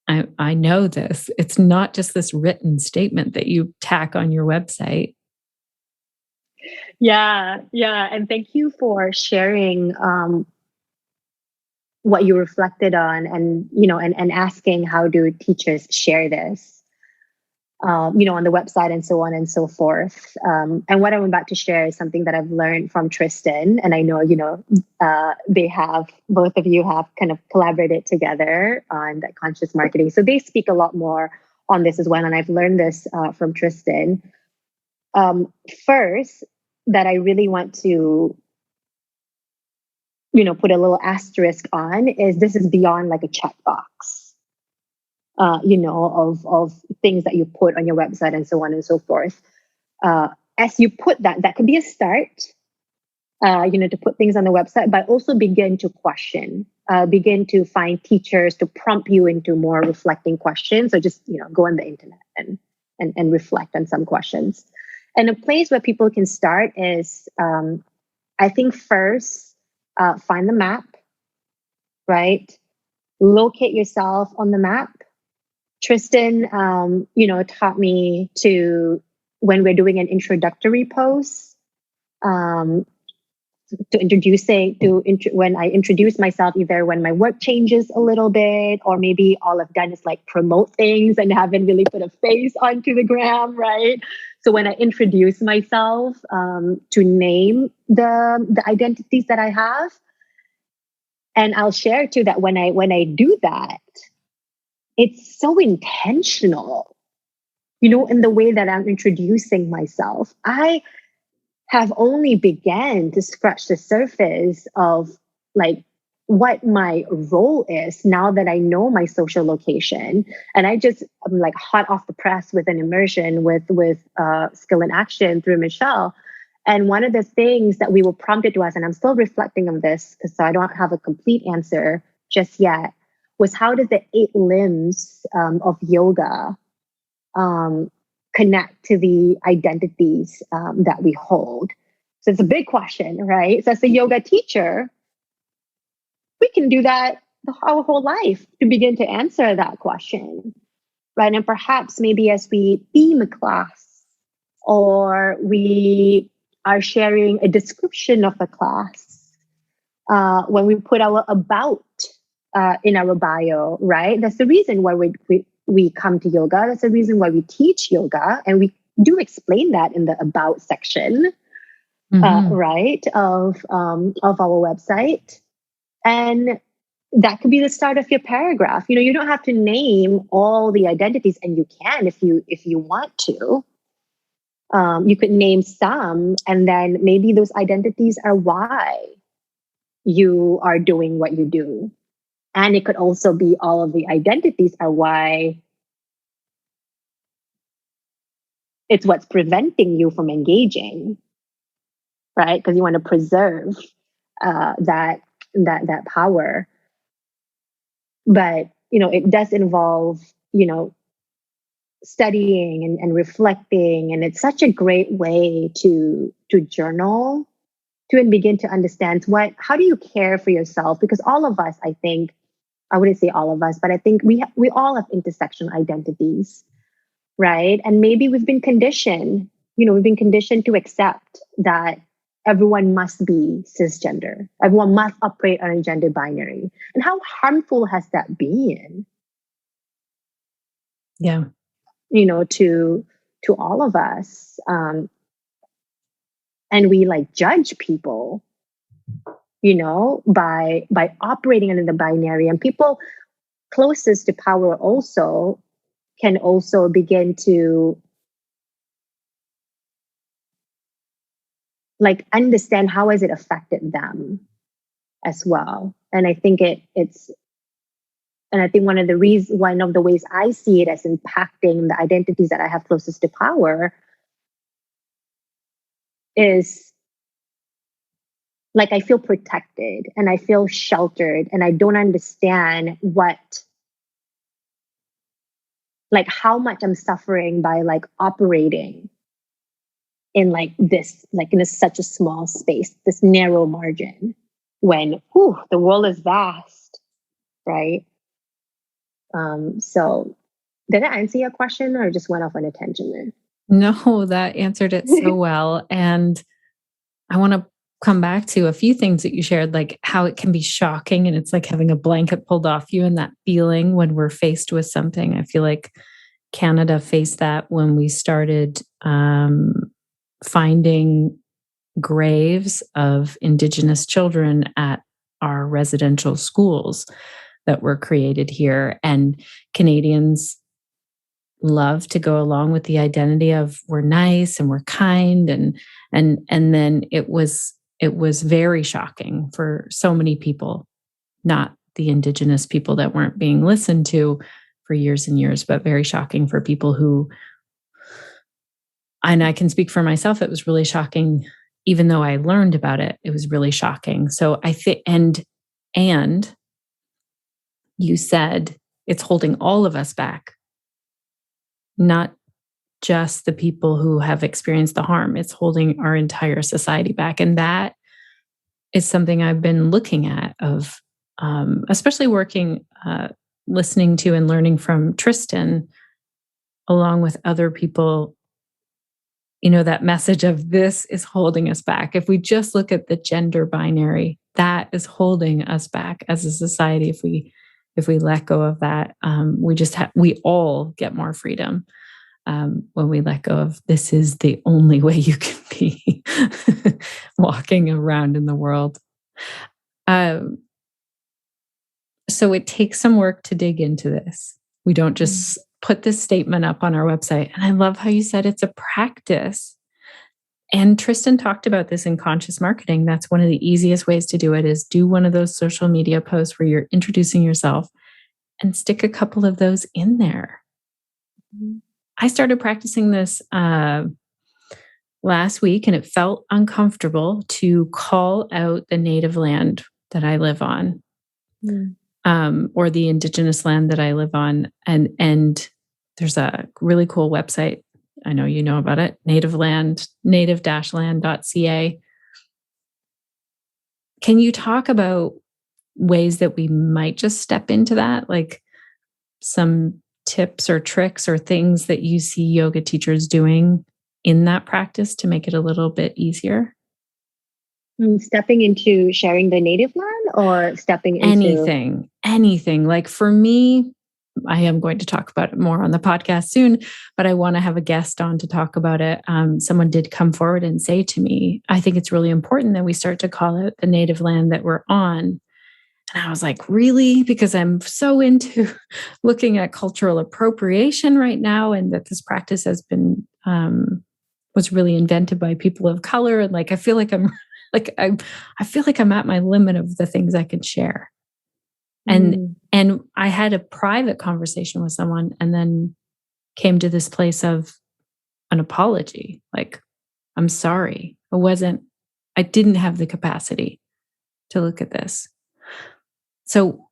I know this. It's not just this written statement that you tack on your website. Yeah. And thank you for sharing what you reflected on, and and asking how do teachers share this. On the website and so on and so forth. And what I'm about to share is something that I've learned from Tristan. And I know, both of you have kind of collaborated together on that conscious marketing. So they speak a lot more on this as well. And I've learned this from Tristan. First, that I really want to, put a little asterisk on is this is beyond like a checkbox. Of things that you put on your website and so on and so forth. As you put that could be a start, to put things on the website, but also begin to question, begin to find teachers to prompt you into more reflecting questions. So just, go on the internet and reflect on some questions. And a place where people can start is, I think first, find the map, right? Locate yourself on the map. Tristan, taught me to, when we're doing an introductory post, when I introduce myself, either when my work changes a little bit, or maybe all I've done is like promote things and haven't really put a face onto the gram, right? So when I introduce myself, to name the identities that I have, and I'll share too that when I do that, it's so intentional, in the way that I'm introducing myself. I have only began to scratch the surface of like what my role is now that I know my social location. And I'm like hot off the press with an immersion with Skill in Action through Michelle. And one of the things that we were prompted to us, and I'm still reflecting on this because I don't have a complete answer just yet, was how does the 8 limbs of yoga connect to the identities that we hold? So it's a big question, right? So as a yoga teacher, we can do that our whole life to begin to answer that question, right? And perhaps maybe as we theme a class, or we are sharing a description of a class, when we put our about in our bio, right? That's the reason why we come to yoga. That's the reason why we teach yoga. And we do explain that in the about section, right, of our website. And that could be the start of your paragraph. You don't have to name all the identities, and you can if you want to. You could name some, and then maybe those identities are why you are doing what you do. And it could also be all of the identities are why it's what's preventing you from engaging, right? Because you want to preserve that power. But, it does involve, studying and reflecting. And it's such a great way to journal to and begin to understand how do you care for yourself? Because all of us, I think, I wouldn't say all of us, but I think we all have intersection identities, right? And maybe we've been conditioned, we've been conditioned to accept that everyone must be cisgender. Everyone must operate on a gender binary. And how harmful has that been? Yeah. To all of us. And we like judge people, by operating under the binary. And people closest to power also can also begin to like understand how has it affected them as well. And I think one of the ways I see it as impacting the identities that I have closest to power is like I feel protected and I feel sheltered and I don't understand how much I'm suffering by like operating in like this, like in such a small space, this narrow margin, when the world is vast, right? So did I answer your question or just went off on a tangent there? No, that answered it so well. And I want to come back to a few things that you shared, like how it can be shocking and it's like having a blanket pulled off you and that feeling when we're faced with something. I feel like Canada faced that when we started finding graves of Indigenous children at our residential schools that were created here. And Canadians love to go along with the identity of we're nice and we're kind, and then it was very shocking for so many people, not the Indigenous people that weren't being listened to for years and years, but very shocking for people who, and I can speak for myself, it was really shocking. Even though I learned about it, it was really shocking. So I think, and you said it's holding all of us back, not just the people who have experienced the harm. It's holding our entire society back. And that is something I've been looking at especially working, listening to and learning from Tristan, along with other people, that message of this is holding us back. If we just look at the gender binary, that is holding us back as a society. If we let go of that, we all get more freedom. When we let go of this is the only way you can be walking around in the world. So it takes some work to dig into this. We don't just put this statement up on our website. And I love how you said it's a practice. And Tristan talked about this in conscious marketing. That's one of the easiest ways to do it, is do one of those social media posts where you're introducing yourself and stick a couple of those in there. I started practicing this last week, and it felt uncomfortable to call out the native land that I live on, or the Indigenous land that I live on. And there's a really cool website. I know you know about it, native-land.ca. Can you talk about ways that we might just step into that? Like some tips or tricks or things that you see yoga teachers doing in that practice to make it a little bit easier? Stepping into sharing the native land, or stepping into anything. Like for me, I am going to talk about it more on the podcast soon, but I want to have a guest on to talk about it. Someone did come forward and say to me, I think it's really important that we start to call out the native land that we're on. And I was like, really? Because I'm so into looking at cultural appropriation right now, and that this practice has been, was really invented by people of color. And like, I feel like I'm at my limit of the things I can share. And I had a private conversation with someone and then came to this place of an apology. Like, I'm sorry. I didn't have the capacity to look at this. So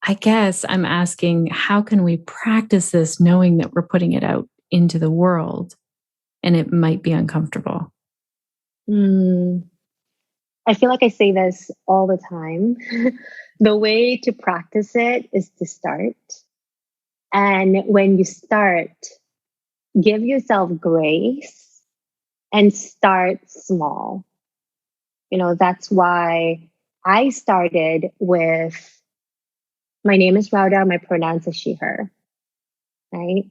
I guess I'm asking, how can we practice this knowing that we're putting it out into the world and it might be uncomfortable? I feel like I say this all the time. The way to practice it is to start. And when you start, give yourself grace and start small. That's why I started with my name is Raudhah, my pronouns is she, her, right?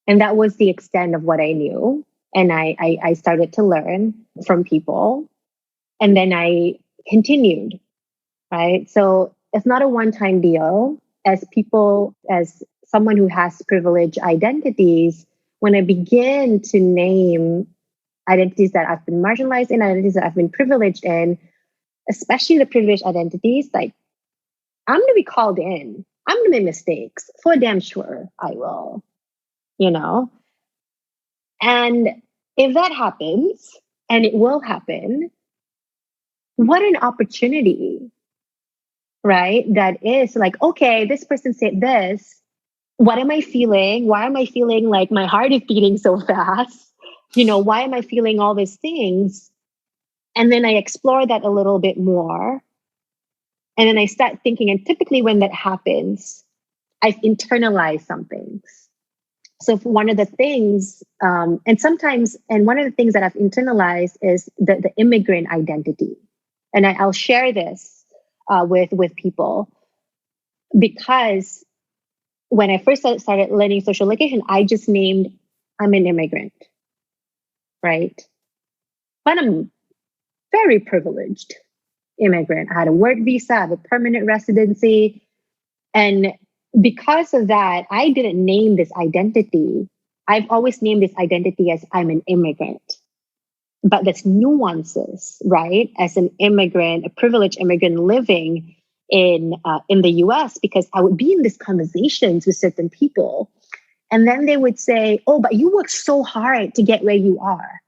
And that was the extent of what I knew. And I started to learn from people. And then I continued, right? So it's not a one-time deal. As someone who has privileged identities, when I begin to name identities that I've been marginalized in, identities that I've been privileged in, especially the privileged identities, like I'm going to be called in. I'm going to make mistakes. For damn sure, I will, you know? And if that happens, and it will happen, what an opportunity, right? That is like, okay, this person said this. What am I feeling? Why am I feeling like my heart is beating so fast? Why am I feeling all these things? And then I explore that a little bit more. And then I start thinking, and typically when that happens, I've internalized some things. So one of the things, and one of the things that I've internalized is the immigrant identity. And I'll share this with people, because when I first started learning social location, I just named, I'm an immigrant, right? But I'm very privileged immigrant. I had a work visa, I have a permanent residency. And because of that, I didn't name this identity. I've always named this identity as I'm an immigrant. But there's nuances, right? As an immigrant, a privileged immigrant living in the US, because I would be in these conversations with certain people. And then they would say, oh, but you worked so hard to get where you are.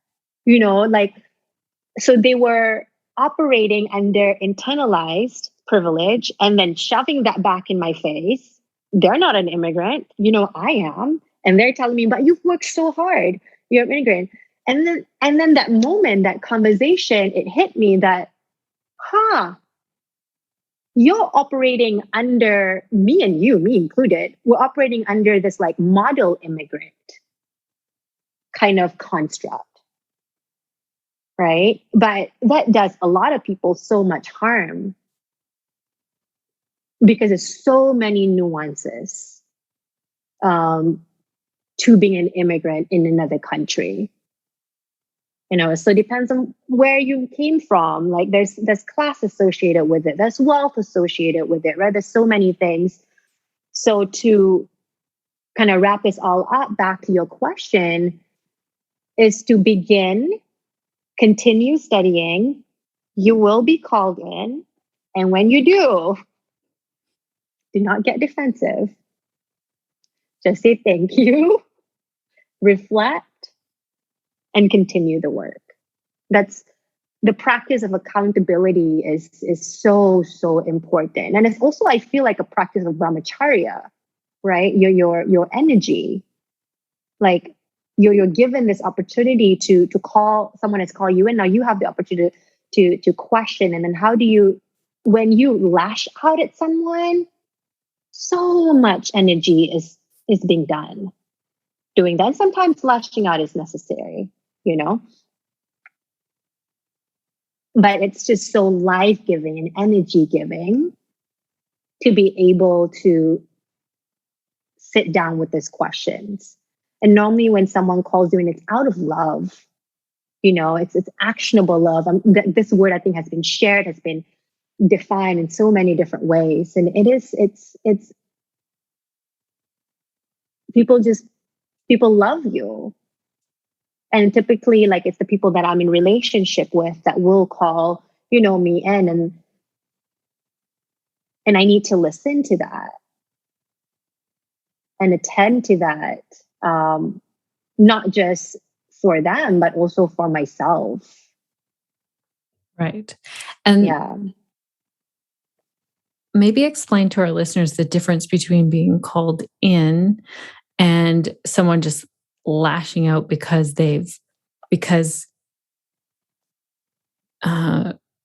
So they were operating under internalized privilege and then shoving that back in my face. They're not an immigrant. I am. And they're telling me, but you've worked so hard. You're an immigrant. And then that moment, that conversation, it hit me that, you're operating under me and you, me included. We're operating under this like model immigrant kind of construct. Right? But that does a lot of people so much harm, because there's so many nuances to being an immigrant in another country. So it depends on where you came from. Like there's class associated with it, there's wealth associated with it, right? There's so many things. So to kind of wrap this all up, back to your question, is to continue studying. You will be called in. And when you do not get defensive. Just say thank you, reflect, and continue the work. That's the practice of accountability is so, so important. And it's also, I feel like, a practice of brahmacharya, right? Your energy. Like you're given this opportunity to call, someone has called you in. Now you have the opportunity to question. And then how do you, when you lash out at someone, so much energy is being done doing that. Sometimes lashing out is necessary, but it's just so life-giving and energy-giving to be able to sit down with these questions. And normally when someone calls you and it's out of love, it's actionable love. This word, I think, has been shared, has been defined in so many different ways. And it's people love you. And typically, like, it's the people that I'm in relationship with that will call, me in, and I need to listen to that and attend to that, not just for them, but also for myself. Right. And yeah. Maybe explain to our listeners the difference between being called in and someone just lashing out because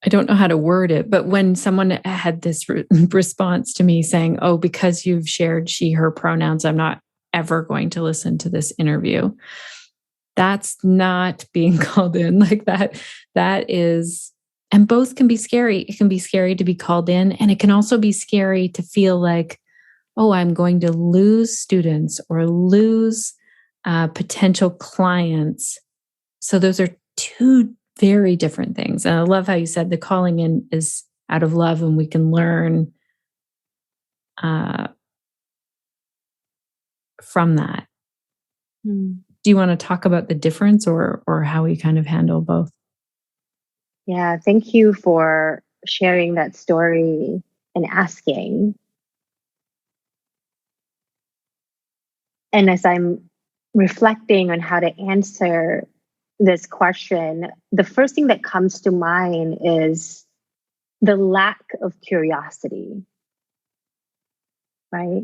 I don't know how to word it, but when someone had this response to me saying, "Oh, because you've shared she, her pronouns, I'm not ever going to listen to this interview." That's not being called in like that. That is, and both can be scary. It can be scary to be called in, and it can also be scary to feel like, oh, I'm going to lose students or lose potential clients. So those are two very different things. And I love how you said the calling in is out of love, and we can learn from that. Do you want to talk about the difference or how we kind of handle both? Yeah, thank you for sharing that story and asking. And as I'm reflecting on how to answer this question, the first thing that comes to mind is the lack of curiosity, right?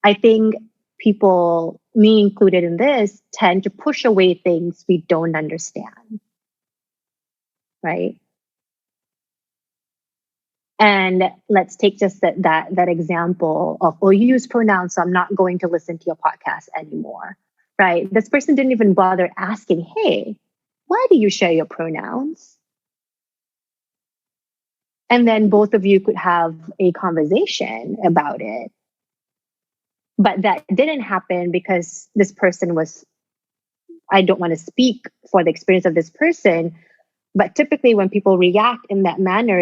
I think people, me included in this, tend to push away things we don't understand, right? And let's take just that example of, oh, you use pronouns, so I'm not going to listen to your podcast anymore, right? This person didn't even bother asking, hey, why do you share your pronouns? And then both of you could have a conversation about it. But that didn't happen because this person was, I don't want to speak for the experience of this person, but typically when people react in that manner,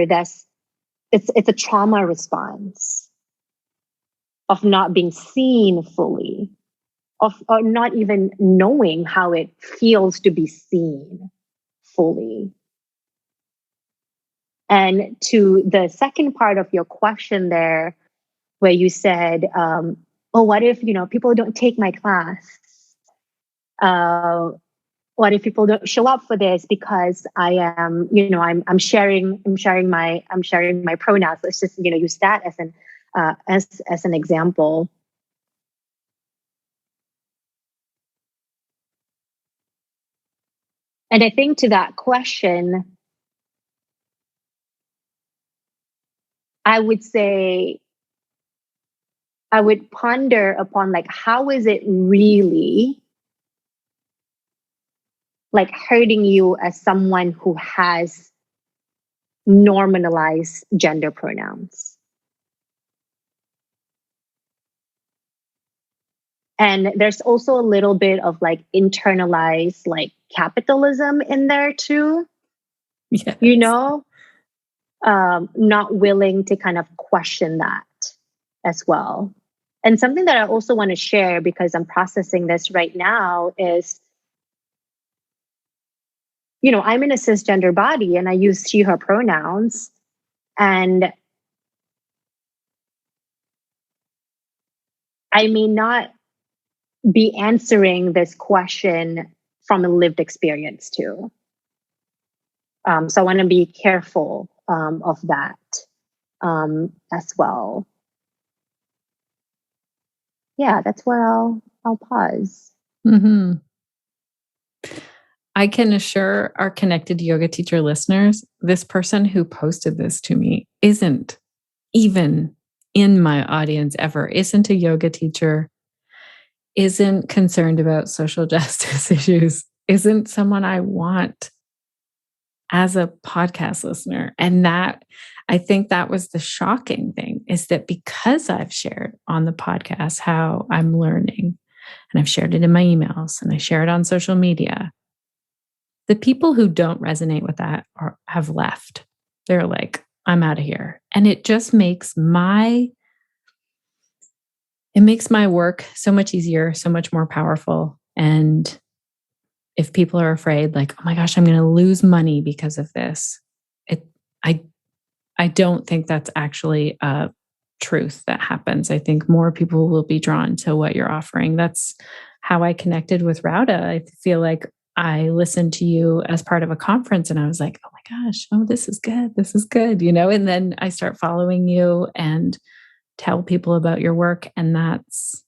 it's a trauma response of not being seen fully, of or not even knowing how it feels to be seen fully. And to the second part of your question there, where you said, oh, what if, people don't take my class? What if people don't show up for this because I am, I'm sharing my pronouns. Let's just, use that as an example. And I think to that question, I would say, I would ponder upon like, how is it really like hurting you as someone who has normalized gender pronouns? And there's also a little bit of like internalized like capitalism in there too, Yes. Not willing to kind of question that as well. And something that I also want to share because I'm processing this right now is, I'm in a cisgender body and I use she, her pronouns. And I may not be answering this question from a lived experience too. So I want to be careful of that as well. Yeah, that's where I'll pause. Mm-hmm. I can assure our Connected Yoga Teacher listeners, this person who posted this to me isn't even in my audience ever, isn't a yoga teacher, isn't concerned about social justice issues, isn't someone I want as a podcast listener. And that, I think that was the shocking thing, is that because I've shared on the podcast how I'm learning, and I've shared it in my emails and I share it on social media, the people who don't resonate with that have left. They're like, I'm out of here. And it just makes my work so much easier, so much more powerful. And if people are afraid, like, oh my gosh, I'm going to lose money because of this, I don't think that's actually a truth that happens. I think more people will be drawn to what you're offering. That's how I connected with Raudhah. I feel like I listened to you as part of a conference and I was like, oh my gosh, oh, this is good. This is good, and then I start following you and tell people about your work. And that's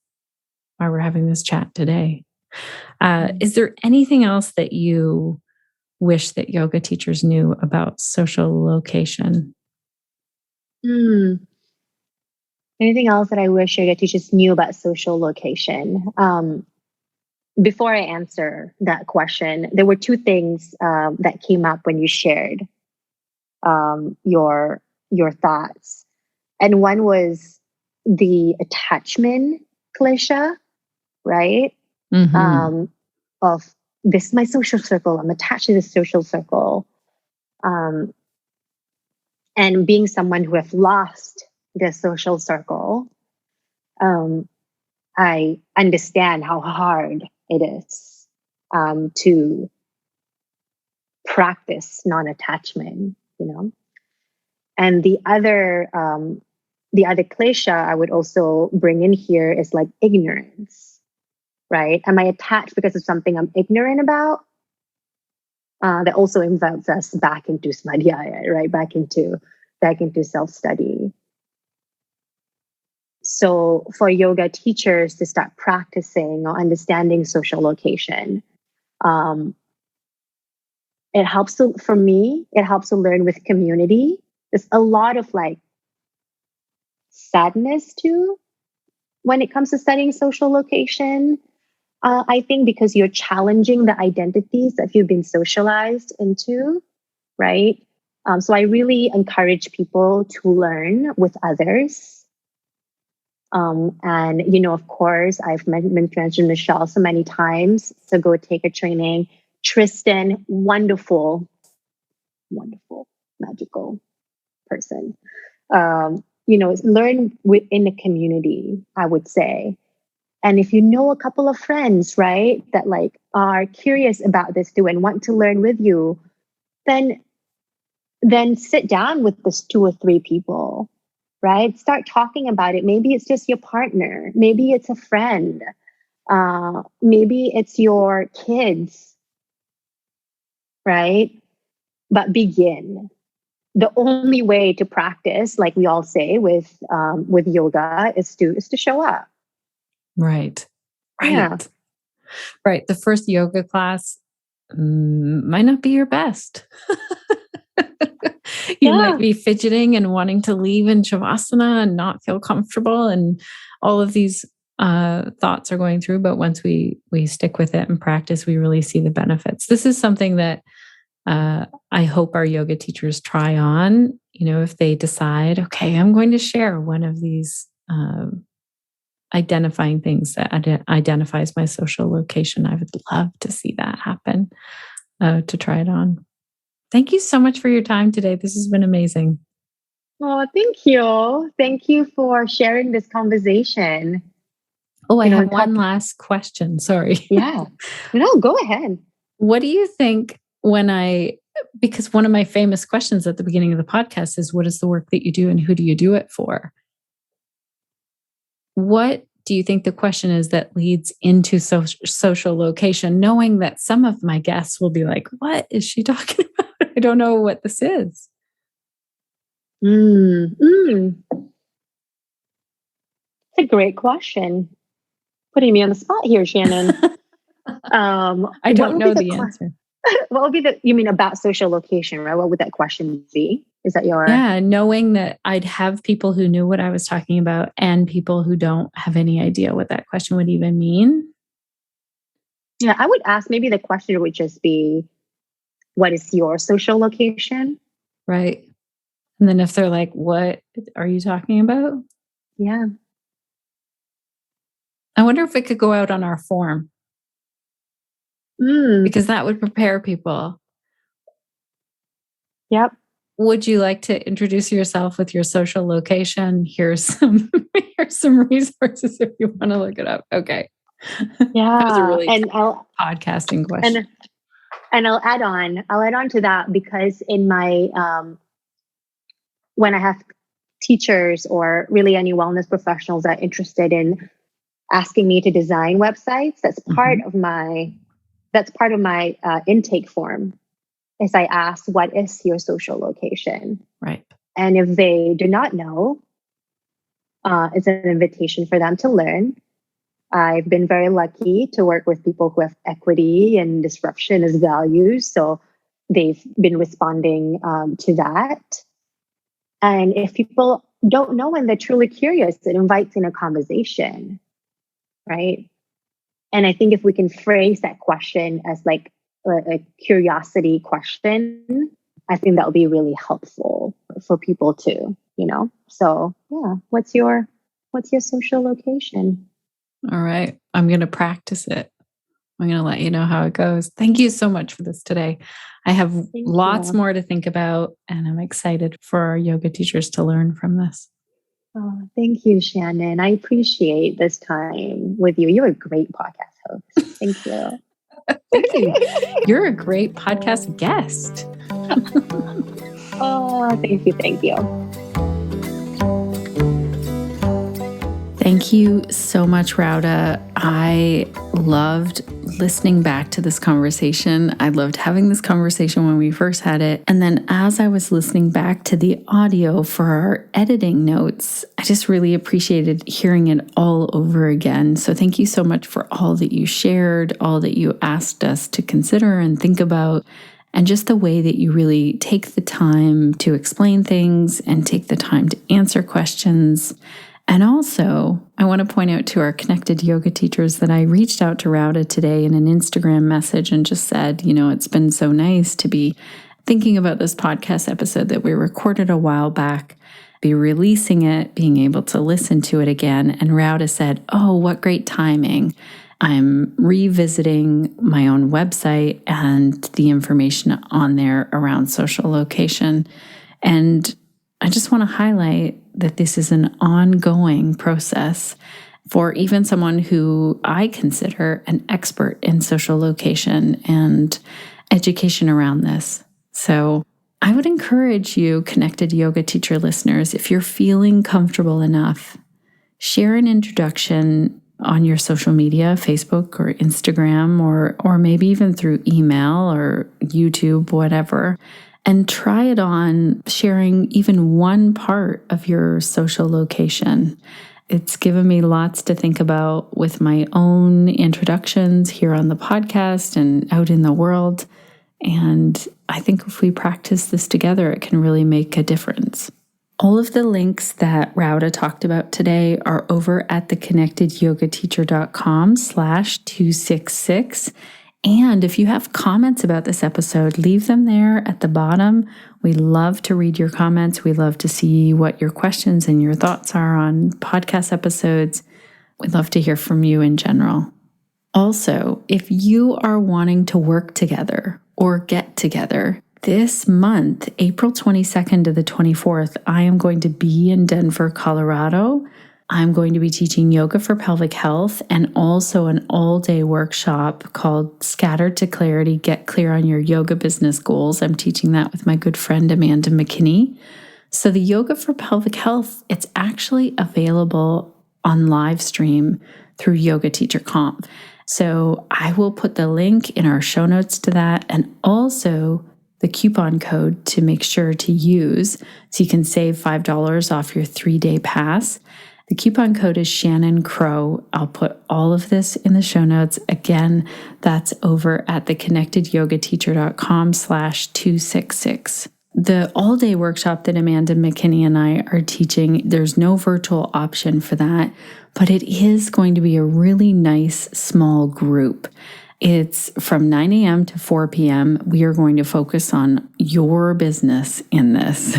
why we're having this chat today. Is there anything else that you wish that yoga teachers knew about social location? Anything else that I wish yoga teachers knew about social location? Before I answer that question, there were two things that came up when you shared your thoughts, and one was the attachment cliche, right? Of this is my social circle. I'm attached to this social circle, and being someone who have lost the social circle, I understand how hard it is to practice non-attachment, And the other cliche I would also bring in here is like ignorance, right? Am I attached because of something I'm ignorant about? That also invites us back into smadhyaya, right? Back into self-study. So for yoga teachers to start practicing or understanding social location, it helps to learn with community. There's a lot of like sadness too when it comes to studying social location. I think because you're challenging the identities that you've been socialized into, right? So I really encourage people to learn with others. And, of course, I've mentioned Michelle so many times to go take a training. Tristan, wonderful, magical person. Learn within the community, I would say. And if you know a couple of friends, right, that like are curious about this too and want to learn with you, then sit down with this 2 or 3 people, right? Start talking about it. Maybe it's just your partner. Maybe it's a friend. Maybe it's your kids, right? But begin. The only way to practice, like we all say with yoga, is to show up. Right. Yeah. Right. The first yoga class might not be your best. You might be fidgeting and wanting to leave in Shavasana and not feel comfortable, and all of these thoughts are going through. But once we stick with it and practice, we really see the benefits. This is something that I hope our yoga teachers try on. If they decide, okay, I'm going to share one of these identifying things that identifies my social location. I would love to see that happen, to try it on. Thank you so much for your time today. This has been amazing. Oh, thank you. Thank you for sharing this conversation. Oh, I have one last question. Sorry. Yeah. No, go ahead. What do you think because one of my famous questions at the beginning of the podcast is, what is the work that you do and who do you do it for? What do you think the question is that leads into social location, knowing that some of my guests will be like, what is she talking about? I don't know what this is. It's a great question. Putting me on the spot here, Shannon. I don't know the answer. What would be you mean about social location, right? What would that question be? Is that your... Yeah, knowing that I'd have people who knew what I was talking about and people who don't have any idea what that question would even mean. Yeah, I would ask, maybe the question would just be, what is your social location? Right. And then if they're like, what are you talking about? Yeah. I wonder if it could go out on our form. Because that would prepare people. Yep. Would you like to introduce yourself with your social location? Here's some resources if you want to look it up. Okay. Yeah. That was a really podcasting question. And I'll add on to that, because in my when I have teachers or really any wellness professionals that are interested in asking me to design websites, that's part of my intake form. Is I ask, what is your social location? Right. And if they do not know, it's an invitation for them to learn. I've been very lucky to work with people who have equity and disruption as values. So they've been responding to that. And if people don't know and they're truly curious, it invites in a conversation, right? And I think if we can phrase that question as like a curiosity question, I think that will be really helpful for people too, So yeah, what's your social location? All right. I'm going to practice it. I'm going to let you know how it goes. Thank you so much for this today. I have lots more to think about, and I'm excited for our yoga teachers to learn from this. Oh, thank you, Shannon. I appreciate this time with you. You're a great podcast host. Thank you. Thank you. You're a great podcast guest. Oh, thank you. Thank you. Thank you so much, Raudhah. I loved listening back to this conversation. I loved having this conversation when we first had it. And then as I was listening back to the audio for our editing notes, I just really appreciated hearing it all over again. So thank you so much for all that you shared, all that you asked us to consider and think about, and just the way that you really take the time to explain things and take the time to answer questions. And also, I want to point out to our connected yoga teachers that I reached out to Raudhah today in an Instagram message and just said, it's been so nice to be thinking about this podcast episode that we recorded a while back, be releasing it, being able to listen to it again. And Raudhah said, oh, what great timing. I'm revisiting my own website and the information on there around social location. And I just want to highlight that this is an ongoing process for even someone who I consider an expert in social location and education around this. So I would encourage you, connected yoga teacher listeners, if you're feeling comfortable enough, share an introduction on your social media, Facebook or Instagram, or maybe even through email or YouTube, whatever. And try it on sharing even one part of your social location. It's given me lots to think about with my own introductions here on the podcast and out in the world. And I think if we practice this together, it can really make a difference. All of the links that Raudhah talked about today are over at theconnectedyogateacher.com/266. And if you have comments about this episode, leave them there at the bottom. We love to read your comments. We love to see what your questions and your thoughts are on podcast episodes. We'd love to hear from you in general. Also, if you are wanting to work together or get together, this month, April 22nd to the 24th, I am going to be in Denver, Colorado. I'm going to be teaching yoga for pelvic health and also an all-day workshop called Scattered to Clarity, Get Clear on Your Yoga Business Goals. I'm teaching that with my good friend Amanda McKinney. So the yoga for pelvic health, it's actually available on live stream through Yoga Teacher Comp. So I will put the link in our show notes to that and also the coupon code to make sure to use so you can save $5 off your 3-day pass. The coupon code is Shannon Crow. I'll put all of this in the show notes. Again, that's over at theconnectedyogateacher.com/266. The all-day workshop that Amanda McKinney and I are teaching, there's no virtual option for that, but it is going to be a really nice small group. It's from 9 a.m. to 4 p.m. We are going to focus on your business in this.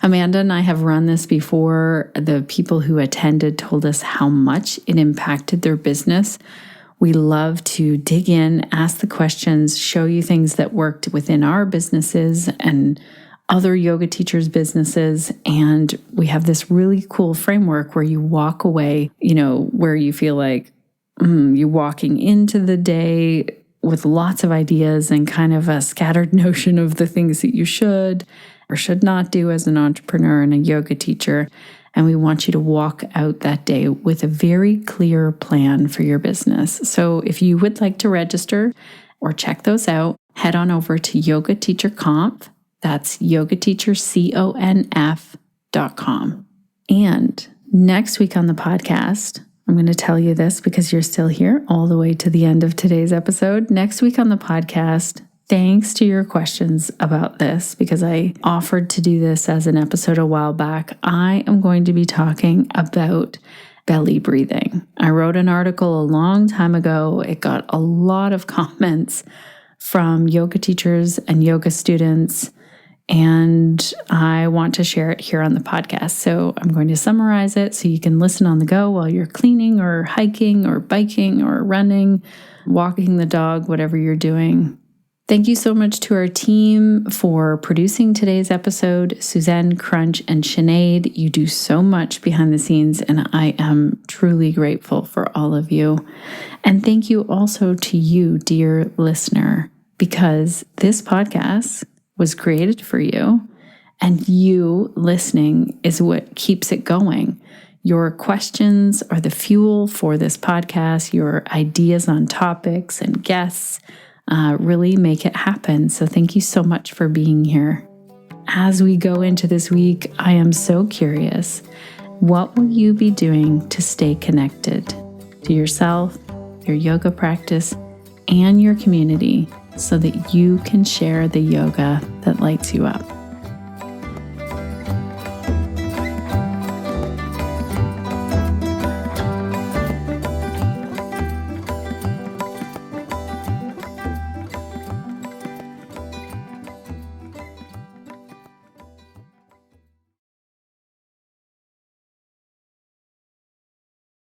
Amanda and I have run this before. The people who attended told us how much it impacted their business. We love to dig in, ask the questions, show you things that worked within our businesses and other yoga teachers' businesses. And we have this really cool framework where you walk away, where you feel like, you're walking into the day with lots of ideas and kind of a scattered notion of the things that you should or should not do as an entrepreneur and a yoga teacher. And we want you to walk out that day with a very clear plan for your business. So if you would like to register or check those out, head on over to Yoga Teacher Conf. That's yogateacherconf.com. And next week on the podcast, I'm going to tell you this because you're still here all the way to the end of today's episode. Next week on the podcast, thanks to your questions about this, because I offered to do this as an episode a while back, I am going to be talking about belly breathing. I wrote an article a long time ago. It got a lot of comments from yoga teachers and yoga students, and I want to share it here on the podcast. So I'm going to summarize it so you can listen on the go while you're cleaning or hiking or biking or running, walking the dog, whatever you're doing. Thank you so much to our team for producing today's episode, Suzanne, Crunch, and Sinead. You do so much behind the scenes, and I am truly grateful for all of you. And thank you also to you, dear listener, because this podcast was created for you, and you listening is what keeps it going. Your questions are the fuel for this podcast. Your ideas on topics and guests really make it happen. So thank you so much for being here. As we go into this week, I am so curious. What will you be doing to stay connected to yourself, your yoga practice, and your community so that you can share the yoga that lights you up?